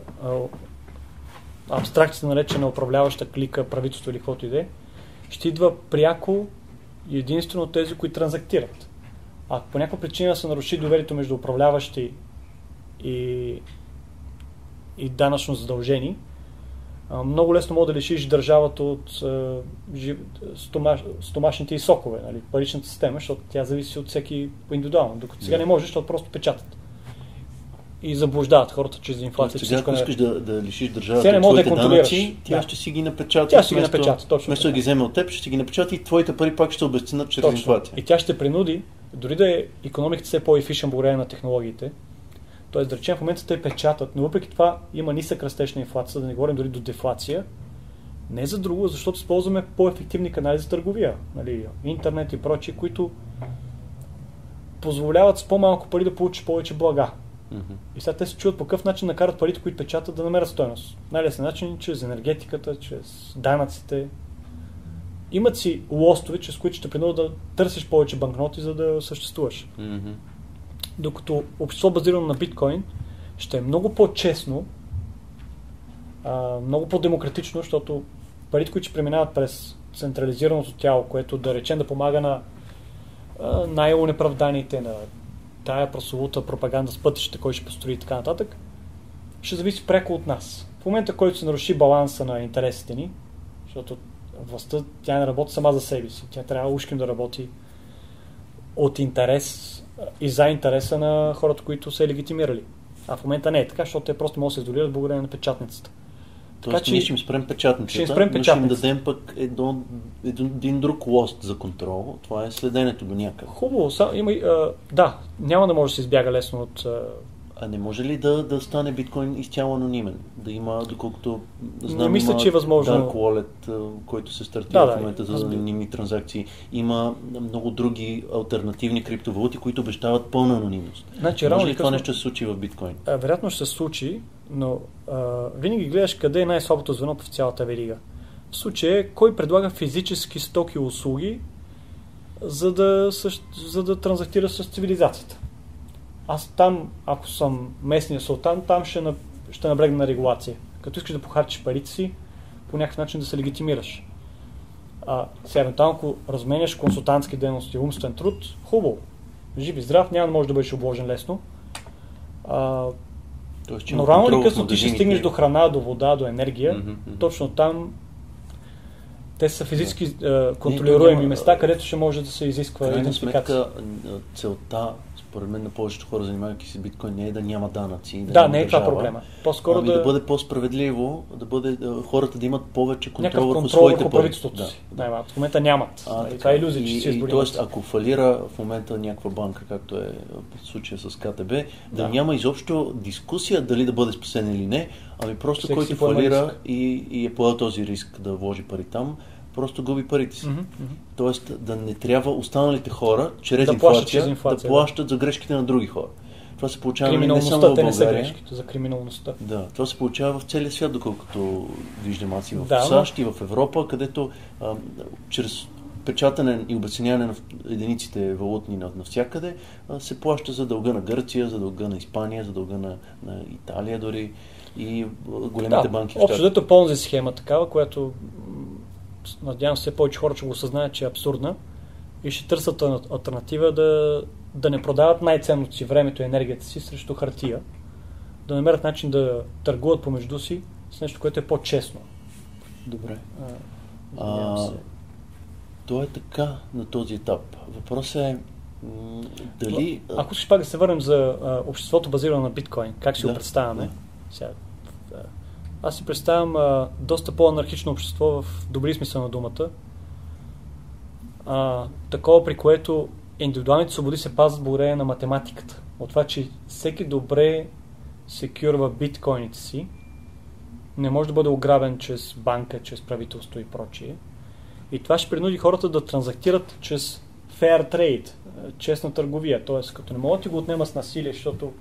абстракцията наречена управляваща клика, правителство или каквото и да е, ще идва пряко и единствено от тези, които транзактират. Ако по някаква причина се наруши доверието между управляващи и данъчно задължени, много лесно може да лишиш държавата от стомашните и сокове, нали, паричната система, защото тя зависи от всеки индивидуално. Докато сега не може, защото просто печатат. И заблуждават хората чрез инфлация. Сега, ако искаш да лишиш държавата от твоите данъци, тя ще си ги напечата. Тя ще ги напечата, точно. Вместо да ги вземе от теб, ще ги напечата и твоите пари пак ще обезценят чрез инфлация. И тя ще принуди, дори да е икономиката все по-ефишен благодарение на технологиите, т.е. да речем в момента те печатат, но въпреки това има нисък растеж на инфлация, да не говорим дори до дефлация. Не за друго, защото използваме по-ефективни канали за търговия, нали, интернет и прочие, които позволяват с по-малко пари да получиш повече блага. И сега те се чуват по какъв начин накарат парите, които печатат, да намерят стойност. Най-лесен начин чрез енергетиката, чрез данъците. Имат си лостове, чрез които ще принудят да търсиш повече банкноти, за да съществуваш. Докато общество базирано на биткоин ще е много по-честно, много по-демократично, защото парите, които ще преминават през централизираното тяло, което да речем да помага на най-онеправданите, на тая прословута пропаганда с пътищата, кой ще построи и така нататък, ще зависи пряко от нас. В момента, който се наруши баланса на интересите ни, защото властта, тя не работи сама за себе си, тя трябва ушким да работи от интерес и за интереса на хората, които са легитимирали. А в момента не е така, защото те просто могат да се изолират благодарение на печатницата. Тоест, ние ще им спрем печатницата, но ще им дадем пък един друг лост за контрол. Това е следенето до някъде. Хубаво. Да, няма да може да се избяга лесно от... А не може ли да стане биткоин изцяло анонимен? Да има, доколкото знам, не мисля, че е възможно. Dark Wallet, който се стартира в момента за анонимни транзакции. Има много други алтернативни криптовалути, които обещават пълна анонимност. Значи, може ли това нещо да се случи в биткоин? Вероятно ще се случи, но винаги гледаш къде е най-слабото звено в цялата верига. В случая кой предлага физически стоки и услуги, за да транзактира с цивилизацията. Аз там, ако съм местния султан, там ще наблегна на регулация. Като искаш да похарчиш парите си, по някакъв начин да се легитимираш. Сега, евентуално, ако разменяш консултантски дейности, умствен труд, хубаво. Жив и здрав, няма да можеш да бъдеш обложен лесно. Но рано или късно ти ще стигнеш до храна, до вода, до енергия. Точно там те са физически контролируеми места, където ще може да се изисква идентификация. Целта, според мен, на повечето хора, занимавайки се с биткоин, не е да няма данъци. Не е това проблема. По-скоро да бъде по-справедливо, хората да имат повече контрол върху своите пари. В момента нямат. Това е илюзия, че си изборим. Тоест, ако фалира в момента някаква банка, както е в случая с КТБ, да няма изобщо дискусия дали да бъде спасен или не, ами просто който фалира и е поел този риск да вложи пари там, просто губи парите си. Mm-hmm. Тоест да не трябва останалите хора, чрез да инфлация, да плащат за грешките на други хора. Това се получава не само в България. Не са грешките, за криминалността. Да, това се получава в целия свят, доколкото виждам аз и в да, САЩ и в Европа, където чрез печатане и обесценяване на единиците валутни навсякъде се плаща за дълга на Гърция, за дълга на Испания, за дълга на Италия дори и големите банки. Общо дето Понзи схема такава, която надявам се повече хора ще го осъзнаят, че е абсурдна и ще търсят алтернатива да не продават най-ценното си времето и енергията си срещу хартия, да намерят начин да търгуват помежду си с нещо, което е по-честно. Добре. То е така на този етап. Въпросът е дали... Ако ще пак да се върнем за обществото базирано на биткоин, как си го представяме? Сега, аз си представям доста по-анархично общество в добри смисъл на думата. Такова, при което индивидуалните свободи се пазват благодарение на математиката. От това, че всеки добре секюрва биткоините си, не може да бъде ограбен чрез банка, чрез правителство и прочие. И това ще принуди хората да транзактират чрез fair trade, честна търговия. Т.е. като не могат да ти го отнема с насилие, защото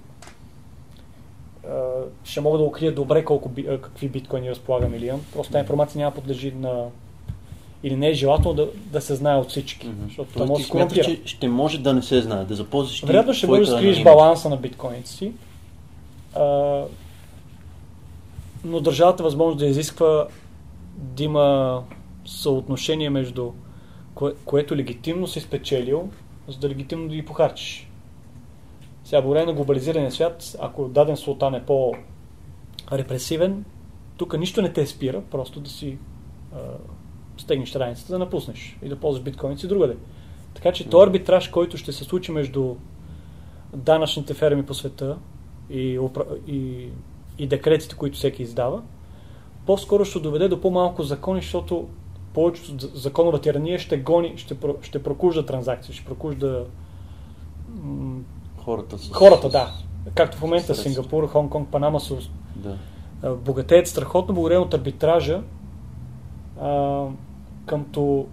ще могат да укрият добре какви биткоини разполагам или имам. Просто тази информация няма подлежи на... или не е желателно да се знае от всички. Защото това може да се корумпира. Че ще може да не се знае, да запозиш... Вероятно ще можеш да скриеш баланса на биткоините си, но държавата възможност да изисква да има съотношение между което легитимно си спечелил, за да легитимно да ги похарчиш. Сега, благодарение на глобализирания свят, ако даден султан е по-репресивен, тук нищо не те спира, просто да си стегнеш раницата, да напуснеш и да ползваш биткоините си другаде. Така че този арбитраж, който ще се случи между данъчните ферми по света и декретите, които всеки издава, по-скоро ще доведе до по-малко закони, защото повечето законова тирания ще прокужда транзакции, ще прокужда хората, да. Както в момента Сингапур, Хонг-Конг, Панама са богатеят страхотно благодарение от арбитража къмто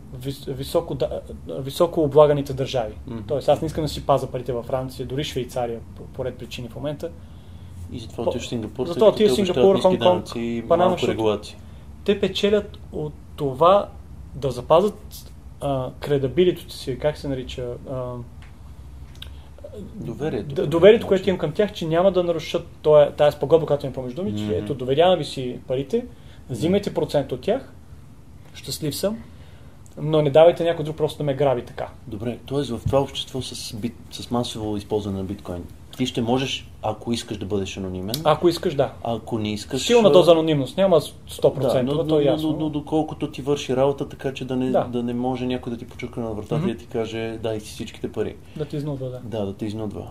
високо облаганите държави. Тоест аз не искам да си паза парите във Франция, дори Швейцария, по ред причини в момента. И затова отиваш Сингапур, затова отиваш Сингапур, Хонг-Конг, Панама, регулации. Те печелят от това да запазят кредабилитото си, как се нарича, доверието, което имам към тях, че няма да нарушат тази спогодба, която имам помежду ми, че ето, доверявам ви си парите, взимайте процент от тях, щастлив съм, но не давайте някой друг просто да ме граби така. Добре, т.е. в това общество с масово използване на биткоин, ти ще можеш, ако искаш да бъдеш анонимен. Ако искаш, да. Ако не искаш... Силна доза анонимност, няма 100%, то е ясно. Но доколкото ти върши работа, така че да не може някой да ти почукне на вратата и да ти каже дай си всичките пари. Да ти изнудва, да. Да ти изнудва.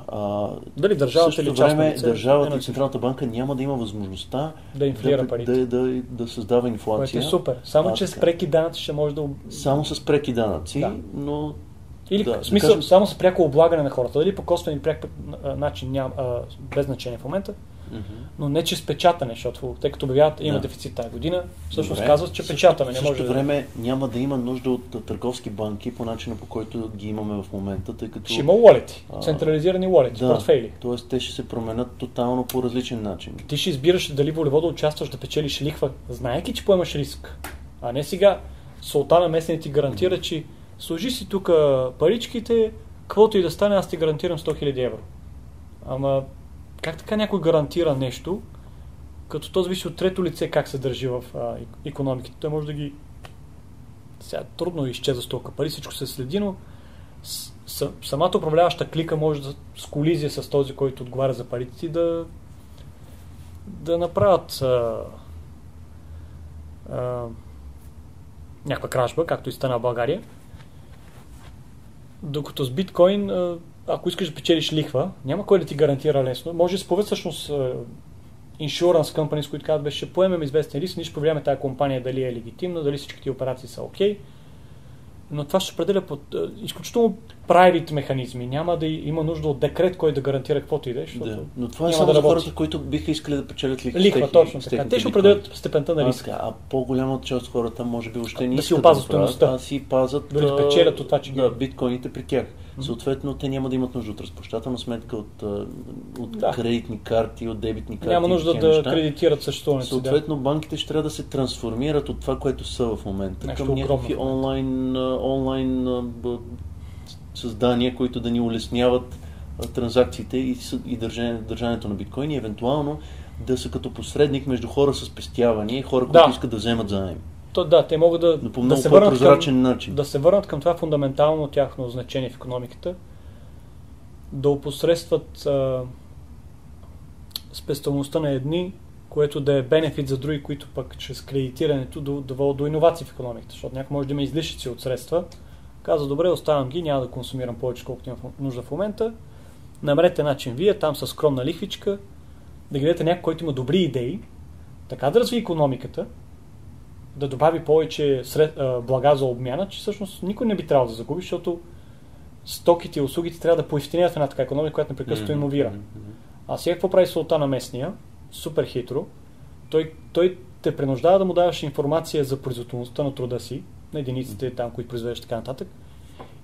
Дали държавата или частно лице? Държавата и Централната банка няма да има възможността да инфлира парите. Да създава инфлация. Което е супер. Само че с преки данъци ще може да... Само с преки данъци, но... Или в смисъл, само с пряко облагане на хората. Дали по косвен и пряк начин няма, без значение в момента, но не чрез печатане, защото тъй като обявяват има дефицит тази година, всъщност казват, че печатаме. В същото време няма да има нужда от търговски банки по начина, по който ги имаме в момента, тъй като... Ще има уолети, централизирани уолети, портфейли. Тоест те ще се променят тотално по различен начин. Ти ще избираш дали волево да участваш, да печелиш лихва, знаейки, че поемаш риск. А не сега султана местния ти гарантира, че сложи си тук паричките, каквото и да стане, аз ти гарантирам 100 000 евро. Ама как така някой гарантира нещо, като то зависи от трето лице как се държи в икономиката. Той може да ги... Сега трудно изчезва с толкова пари, всичко се следи, но самата управляваща клика може да с колизия с този, който отговаря за парите ти, да направят някаква кражба, както и стана в България. Докато с биткоин, ако искаш да печелиш лихва, няма кой да ти гарантира лесно. Може да сповед всъщност insurance companies, с които казват, ще поемем известен риск, ние ще проверяваме тази компания дали е легитимна, дали всички ти операции са окей. Но това ще определя под изключително private механизми, няма да има нужда от декрет, който да гарантира каквото иде. Да. Но това е само за хората, които биха искали да печелят лихва. Точно така. Те ще определят степента на риска. А по-голяма част от хората може би още не да си опазят стойността. А си пазят дори печелят от това, че биткоините при тях. Съответно, те няма да имат нужда от разплащателна сметка, от кредитни карти, от дебитни карти. Няма нужда да кредитират съществуването. Съответно, банките ще трябва да се трансформират от това, което са в момента, към някакви онлайн създания, които да ни улесняват транзакциите и държането на биткоини, евентуално да са като посредник между хора с спестявания и хора, които искат да вземат заем. Те могат да се върнат към това фундаментално тяхно значение в икономиката, да опосредстват спестовността на едни, което да е бенефит за други, които пък чрез кредитирането доводят до иновации в икономиката, защото някой може да има излишъци от средства, казва, добре, оставям ги, няма да консумирам повече, колкото имам нужда в момента, намерете начин вие, там с скромна лихвичка, да гледате някой, който има добри идеи, така да разви икономиката, да добави повече блага за обмяна, че всъщност никой не би трябвало да загуби, защото стоките и услугите трябва да поевтинят в една така икономика, която непрекъснато иновира. А сега какво прави Султана местния? Супер хитро. Той те принуждава да му даваш информация за производителността на труда си, на единиците там, които произвеждаш така нататък.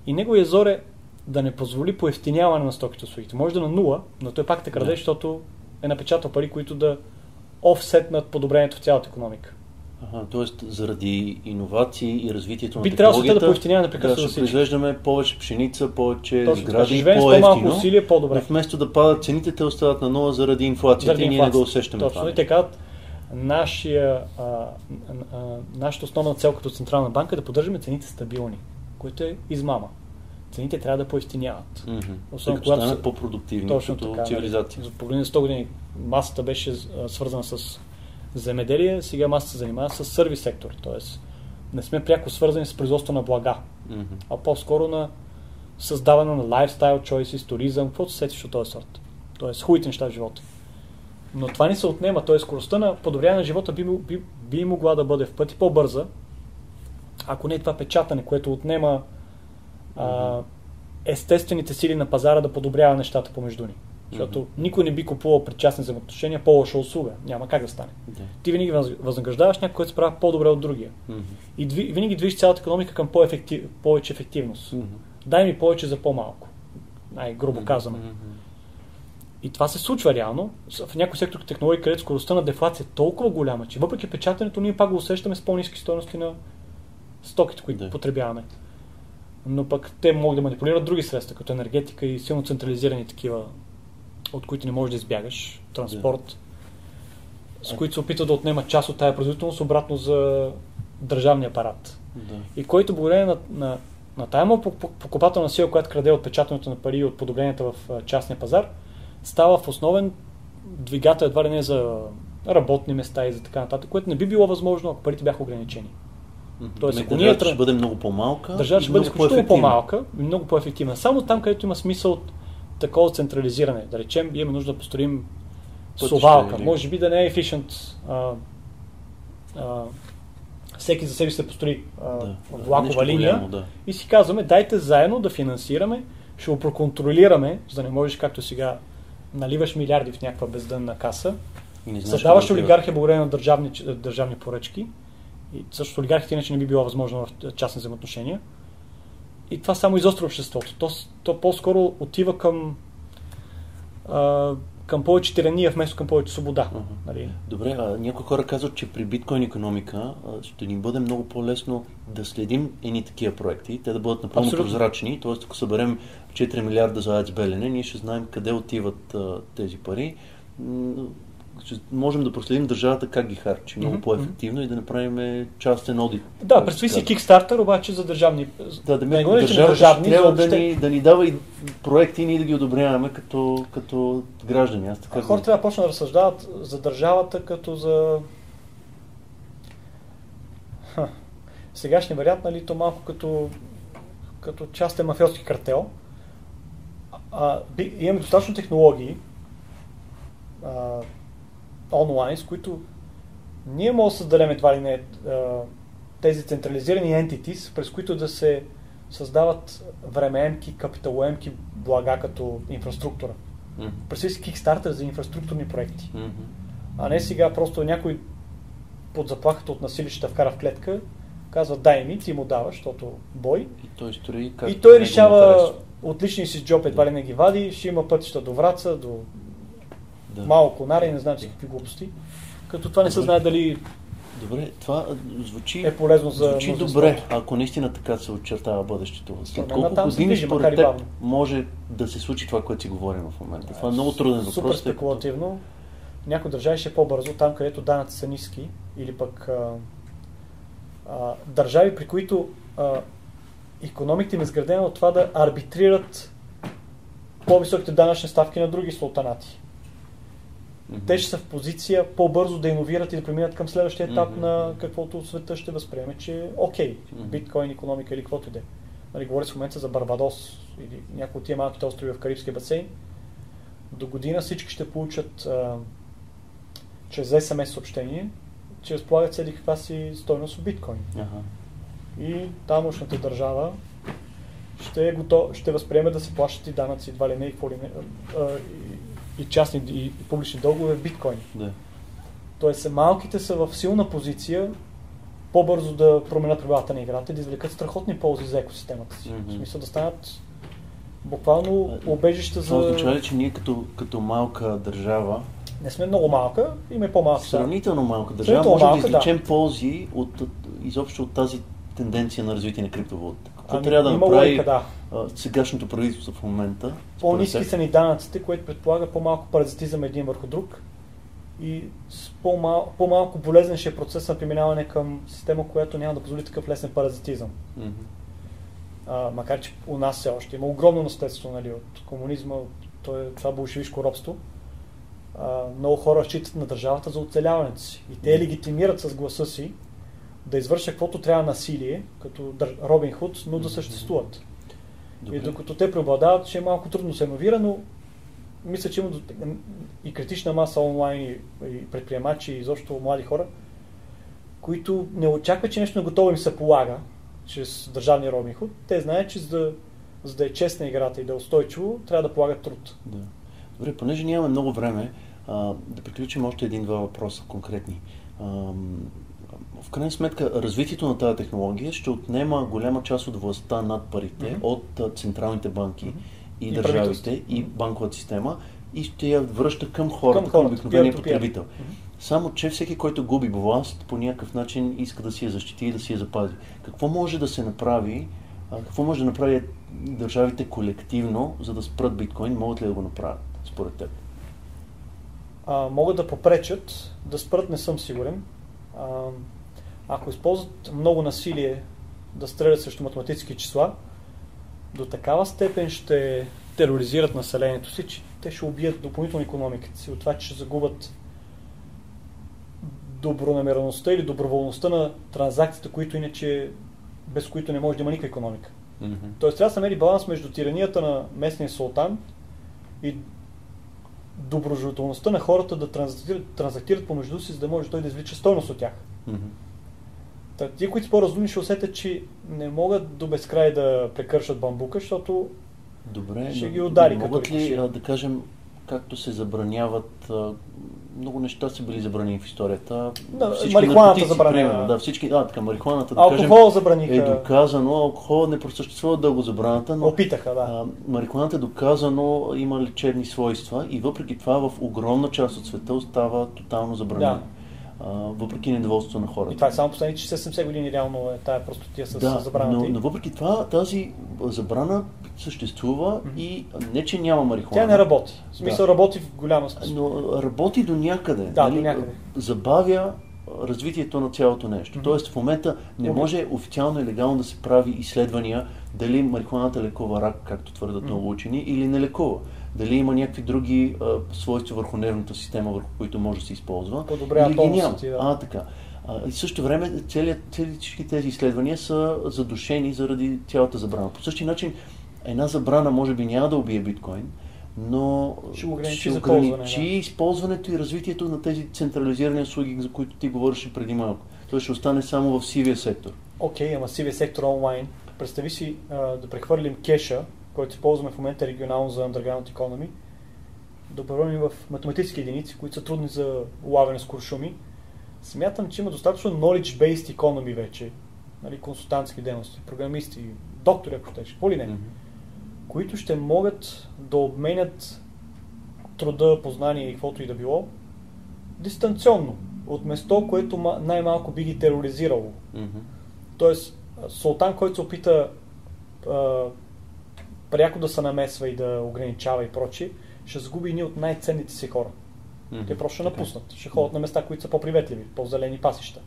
И неговия зор е да не позволи поевтиняване на стоките и услугите. Може да на нула, но той пак те краде, защото е напечатал пари, които да офсетнат подобрението в цялата икономика. Тоест, заради иновации и развитието на технологията, да поевтиняваме непрекъснато ще произвеждаме повече пшеница, повече сгради, по-евтино. Усилие, по-добре. Вместо да падат цените, те остават на нула заради инфлацията и ние не го усещаме. Точно. И те казват, нашата основна цел като Централна банка е да поддържаме цените стабилни, което е измама. Цените трябва да поевтиняват. Особено когато станат по-продуктивни като цивилизация. За половина 100 години масата беше свързана с земеделие, сега масата се занимава с сервис сектор. Тоест не сме пряко свързани с производство на блага, а по-скоро на създаване на lifestyle choices, туризъм, каквото се сетиш от този сорт. Тоест хубавите неща в живота. Но това ни се отнема, т.е. скоростта на подобряване на живота би могла да бъде в пъти по-бърза, ако не е това печатане, което отнема естествените сили на пазара да подобрява нещата помежду ни. Защото никой не би купувал при частни взаимоотношения по-лоша услуга. Няма как да стане. Ти винаги възнаграждаваш някой, който се прави по-добре от другия. И винаги движиш цялата икономика към повече ефективност. Дай ми повече за по-малко. Най-грубо казано. И това се случва реално. В някой сектор технологии, където скоростта на дефлация е толкова голяма, че въпреки печатането ние пак го усещаме с по-ниски стойности на стоките, които потребяваме. Но пък те могат да манипулират други средства, като енергетика и силно централизирани такива, от които не можеш да избягаш, транспорт, с които се опитват да отнемат част от тая производителност обратно за държавния апарат. И който благодарение на тая покупателна сила, която краде от печатането на пари и от подобренията в частния пазар, става в основен двигател едва ли не за работни места и за така нататък, което не би било възможно, ако парите бяха ограничени. Тоест, държавата ще бъде много по-малка. Държавата ще бъде изключително по-малка и много по-ефективна. Само там, където има смисъл от такова централизиране. Да речем, имаме нужда да построим совалка. Може би да не е efficient. Всеки за себе си да построи влакова линия и си казваме, дайте заедно да финансираме, ще го проконтролираме, за да не можеш както сега наливаш милиарди в някаква бездънна каса, създаваш олигархия благодарение на държавни поръчки и също олигархията иначе не би било възможно в частни взаимоотношения. И това само изостря обществото. То по-скоро отива към повече тирания, вместо към повече свобода. Нали? Добре, някои хора казват, че при биткоин икономика ще ни бъде много по-лесно да следим едни такива проекти, те да бъдат напълно прозрачни, т.е. ако съберем 4 милиарда за АЕЦ Белене, ние ще знаем къде отиват тези пари. Можем да проследим държавата как ги харчи много по-ефективно и да направим частен одит. Да, представи си Kickstarter, обаче за държавни. Държавата трябва да ни дава и проекти и ние да ги одобряваме като граждани. Хората трябва да почнат да разсъждават за държавата като за сегашния вариант, нали, то малко като частен мафиотски картел. Имаме достатъчно технологии онлайн, с които ние можем да създадем едва ли не тези централизирани entities, през които да се създават времеемки, капиталоемки блага като инфраструктура. Представи си Kickstarter за инфраструктурни проекти. А не сега просто някой под заплахата от насилие ще вкара в клетка, казва дай ми, ти му даваш, защото бой. И той решава отличния си джоб, едва ли не ги вади, ще има пътища до Враца, до Малко Конаре, не знам си какви глупости. Като това не се знае дали Добре, това звучи, е полезно за звучи добре, ако наистина така се очертава бъдещето. След колко години според теб може да се случи това, което си говорим в момента? Това е много труден въпрос. Супер спекулативно. Някои държави ще е по-бързо, там където данъци са ниски, или пък държави, при които икономиката им е изградена от това да арбитрират по-високите данъчни ставки на други султанати. Те ще са в позиция по-бързо да иновират и да преминат към следващия етап на каквото света ще възприеме, че е окей, биткоин, икономика или каквото и да е. Нали, говоря в момента за Барбадос или някои от тия малките острови в Карибския басейн. До година всички ще получат чрез SMS съобщение, че разполагат седи каква си стойност в биткоин. И тамошната държава ще възприеме да се плащат и данъци, едва ли не, и частни и публични дългове в биткоин. Тоест малките са в силна позиция по-бързо да променят правилата на играта и да извлекат страхотни ползи за екосистемата си. В смисъл да станат буквално убежища за... Това означава ли, че ние като малка държава не сме много малка, има и по-малка. Сравнително малка държава, може да извлечем ползи изобщо от тази тенденция на развитие на криптовалута. Какво трябва да направи сегашното правителство в момента? По-ниски са ни данъците, което предполага по-малко паразитизъм един върху друг и по-малко болезнен ще е процес на преминаване към система, която няма да позволи такъв лесен паразитизъм. Макар че у нас все още има огромно наследство, нали, от комунизма, това болшевишко робство. Много хора считат на държавата за оцеляването си и те легитимират с гласа си да извършат каквото трябва насилие, като Робин Худ, но да съществуват. Добре. И докато те преобладават, ще е малко трудно се иновира, но мисля, че има и критична маса онлайн и предприемачи и изобщо млади хора, които не очакват, че нещо готово им се полага чрез държавния Робин Худ. Те знаят, че за да е честна играта и да е устойчиво, трябва да полагат труд. Добре, понеже нямаме много време, да приключим още един-два въпроса конкретни. В крайна сметка, развитието на тази технология ще отнема голяма част от властта над парите от централните банки и държавите и банковата система и ще я връща към хората, към обикновения потребител. Само че всеки, който губи власт, по някакъв начин иска да си я защити и да си я запази. Какво може да се направи, какво може да направи държавите колективно, за да спрат биткоин? Могат ли да го направят, според теб? Могат да попречат, да спрат не съм сигурен. Ако използват много насилие да стрелят срещу математически числа, до такава степен ще тероризират населението си, че те ще убият допълнително икономиката си от това, че ще загубят добронамереността или доброволността на транзакциите, които иначе без които не може да има никаква икономика. Тоест трябва да се намери баланс между тиранията на местния султан и доброжелателността на хората да транзактират помежду си, за да може той да извлича стойност от тях. Тие, които са по-разумни, ще усетят, че не могат до безкрай да прекършат бамбука, защото ще ги удари. Могат ли, да кажем, както се забраняват, много неща са били забранени в историята. Марихуаната забранена. Марихуаната, да кажем, забраниха. Е доказано, алкохол не просъществува дълго забраната, но опитаха, марихуаната е доказано, има лечебни свойства и въпреки това в огромна част от света остава тотално забранено. Въпреки недоволството на хората. И това е само последните 60-70 години реално е тая простотия с забраната. Но въпреки това тази забрана съществува и не, че няма марихуана. Тя не работи. В смисъл работи в голяма степен. Но работи до някъде. До някъде. Забавя развитието на цялото нещо. Тоест в момента не може официално и легално да се прави изследвания дали марихуаната лекува рак, както твърдат много учени, или не лекува. Дали има някакви други свойства върху нервната система, върху които може да се използва. Подобрява тонуса ти, така. И в същото време всички тези изследвания са задушени заради цялата забрана. По същия начин една забрана може би няма да убие биткоин, но ще ограничи използването и развитието на тези централизирани услуги, за които ти говориш преди малко. Той ще остане само в сивия сектор. Окей, ама сивия сектор онлайн. представи си да прехвърлим кеша, който използваме в момента регионално за underground economy, да превърнем в математически единици, които са трудни за улавяне с куршуми. Смятам, че има достатъчно knowledge-based economy вече, нали, консултантски дейности, програмисти, доктори, ако щеш, какво ли не, които ще могат да обменят труда, познание и каквото и да било дистанционно, от место, което най-малко би ги тероризирало. Тоест, султан, който се опита пряко да се намесва и да ограничава и прочие, ще загуби едни от най-ценните си хора. Те просто ще напуснат. Ще ходят на места, които са по-приветливи, по-зелени пасища.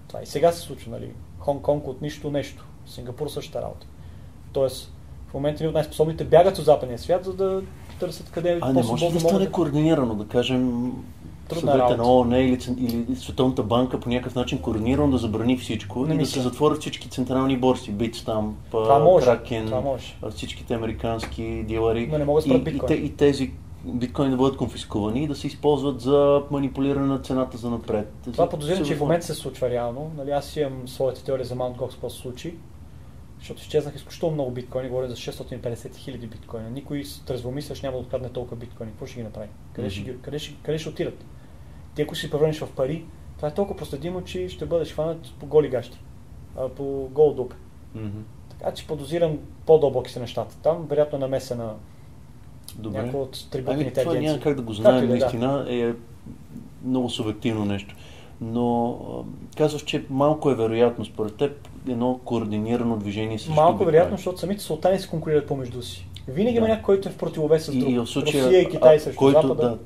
Това и сега се случва, нали? Хонг-Конг от нищо нещо. Сингапур същата работа. Тоест, в момента ни от най-способните бягат от западния свят, за да търсят къде по-свободно. Не може да стане координирано, да кажем, съвета на ООН или Световната банка по някакъв начин координирано да забрани всичко и да се затворят всички централни борси, Битстамп, Кракен, всичките американски дилъри. Но не могат да спрат биткоин. И тези биткоини да бъдат конфискувани и да се използват за манипулиране на цената за напред. Това подозирам, че в момента се случва реално. Нали, аз имам своята теория за Mt. Gox, какво се случи, защото изчезнах изключително много биткоини, говоря за 650 хиляди биткоина. Никой с трезвомислящ няма да открадне толкова биткоини. Какво ще ги направи? Къде ще отидат? Те, ако си превърнеш в пари, това е толкова проследимо, че ще бъдеш хванат по голи гащи, по гол дупе. Така че подозирам по-дълбоки са нещата. Там вероятно намеса на някои от трибутните агенции. Това няма как да го знаем, наистина е много субективно нещо. Но казваш, че малко е вероятно според теб едно координирано движение срещу малко е вероятно, защото самите султани се конкурират помежду си. Винаги има някой, който е в противовес с друг. И в случая, Русия и Китай срещу Запада.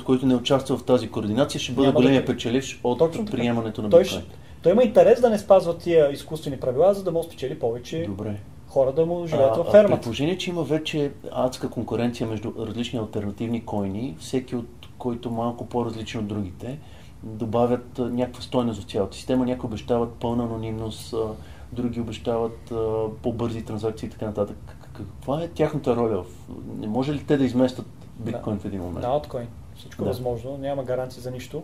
Който не участва в тази координация, ще бъде големия печеливш от приемането на биткоин. Той има интерес да не спазва тия изкуствени правила, за да може спечели повече хора да му живеят във фермата. При положение, че има вече адска конкуренция между различни алтернативни койни, всеки от който малко по-различен от другите, добавят някаква стойност в цялата система. Някои обещават пълна анонимност, други обещават по-бързи транзакции и така нататък. Каква е тяхната роля? Не може ли те да изместят биткоин в един момент? Да, алткоин. Всичко е възможно. Няма гаранция за нищо.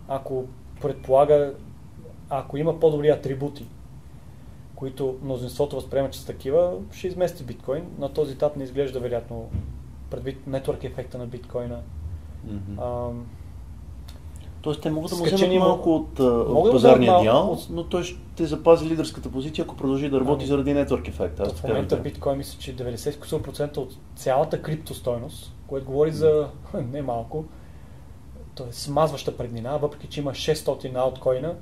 Ако предполага, ако има по-добри атрибути, които мнозинството възприема, че са такива, ще измести биткоин. На този етап не изглежда вероятно предвид нетворк ефекта на биткоина. Тоест те могат да му вземат малко от пазарния дял, но той ще запази лидерската позиция, ако продължи да работи заради нетворк ефекта. В момента биткоин мисля, че 90% от цялата криптостойност, което говори за не малко, т.е. смазваща преднина, въпреки че има 600 алткоина,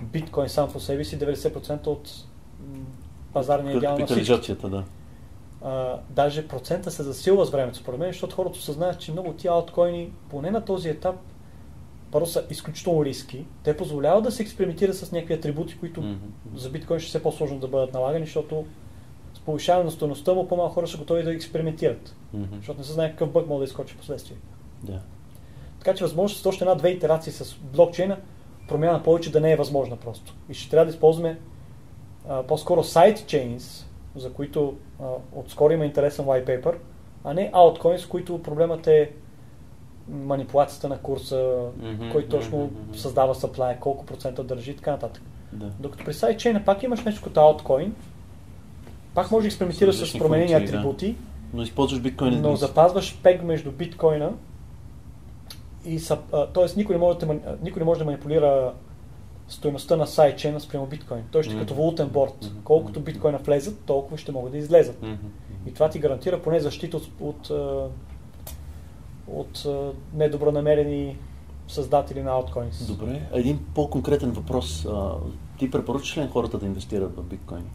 биткоин сам по себе си 90% от пазарния дял на всички. Да. Даже процента се засилва с времето, според мен, защото хората осъзнават, че много от тия алткоини, поне на този етап, първо са изключително риски. Те позволяват да се експериментира с някакви атрибути, които за биткоин ще се по-сложно да бъдат налагани, защото с повишаване на стойността му по-малко хора са готови да експериментират. Защото не се знае какъв бъг може да изкочи в последствие. Така че възможно с още една-две итерации с блокчейна, промяна повече да не е възможна просто. И ще трябва да използваме по-скоро sidechains, за които отскоро има интересен white paper, а не altcoins, с които проблемът е манипулацията на курса, който точно създава supply, колко процента държи и така нататък. Докато при sidechain пак имаш нещо като altkcoin, пак може да експериментираш с променени атрибути, но използваш биткоина. Но запазваш пег между биткоина и т.е. никой не може да манипулира стойността на сайдчейна спрямо биткоин. Той ще като валутен борд. Колкото биткоина влезат, толкова ще могат да излезат. И това ти гарантира поне защита от недобронамерени създатели на altkcoins. Добре. Един по-конкретен въпрос. Ти препоръчаш ли на хората да инвестират в биткоини?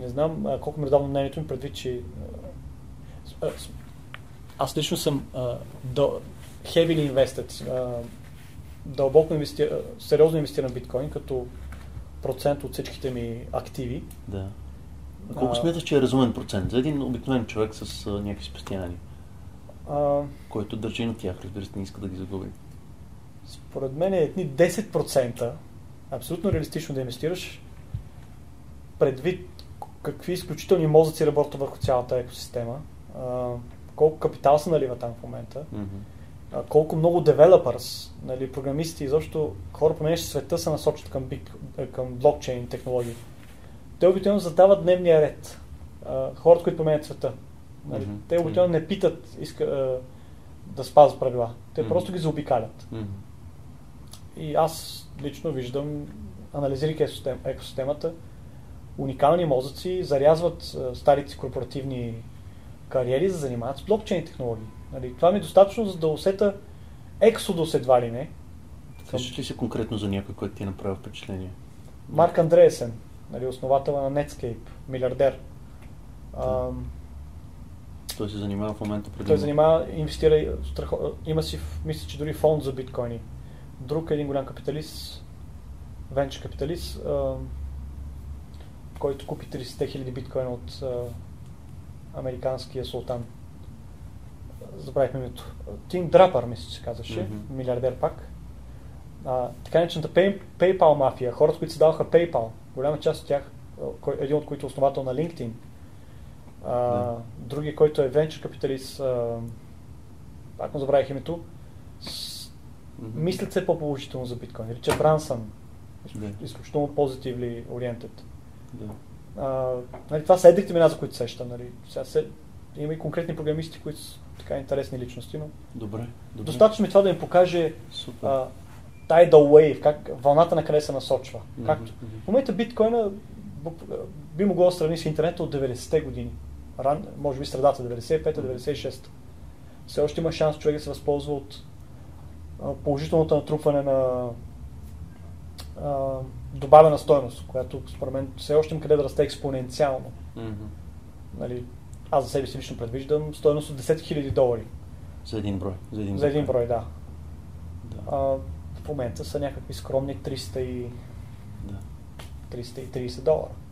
Не знам колко ми е давно мнението ми, предвид, че аз лично съм heavily invested, дълбоко сериозно инвестирам в биткоин, като процент от всичките ми активи. Да. А колко смяташ, че е разумен процент за един обикновен човек с някакви спестявания, който държи на тях, разбира се, не иска да ги загуби? Според мен е 10%, абсолютно реалистично да инвестираш, предвид какви изключителни мозъци работят върху цялата екосистема, колко капитал се налива там в момента, колко много девелопърс, нали, програмисти, изобщо хора, променящи света, се насочат към блокчейн технологии. те обикновено задават дневния ред. Хората, които променят света. Нали? Те обикновено не питат да спазват правила. Те просто ги заобикалят. И аз лично виждам, анализирайки екосистемата, уникални мозъци зарязват старите корпоративни кариери, за да занимават с блокчейн технологии. Нали? Това ми е достатъчно, за да усета ексодус едва ли не. Сещаш ли се конкретно за някой, който ти е направил впечатление? Марк Андреесен, нали, основател на Netscape, милиардер. Той се занимава в момента Той занимава, инвестира, има си, мисля, че дори фонд за биткоини. Друг един голям капиталист, венчър капиталист, който купи 30 000 биткоина от американския султан. Забравихме името. Тим Драпър, мисля, че се казваше, милиардер пак. Така наречената PayPal мафия, хората, които се даваха PayPal, голяма част от тях, един от които е основател на LinkedIn, другия, който е венчър капиталист, пак му забравих името, мислят се по-положително за биткоин. Ричард Брансън, изключително позитивли ориентед. Нали, това са едрите имена, за които сещам. Нали. Има и конкретни програмисти, които са така интересни личности, но добре. Достатъчно ми това да им покаже tidal wave, как вълната на къде се насочва. Както в момента биткоина би могло да сравни с интернета от 90-те години. Може би средата, 95-96. Все още има шанс човек да се възползва от положителното натрупване на добавена стойност, която според мен все още има къде да расте експоненциално. Нали, аз за себе си лично предвиждам стойност от $10 000. За един брой. За един брой, да. В момента са някакви скромни $330.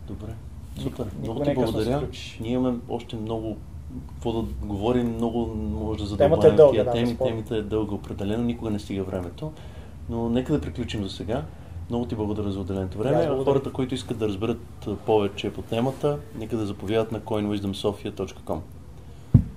Добре. Супер. Много ти благодаря. Ние имаме още много какво да говорим, много може да задълбавим тия теми. Темата е дълга определено, никога не стига времето. Но нека да приключим за сега. Много ти благодаря за отделеното време. Хората, които искат да разберат повече по темата, нека да заповядат на coinwisdomsofia.com.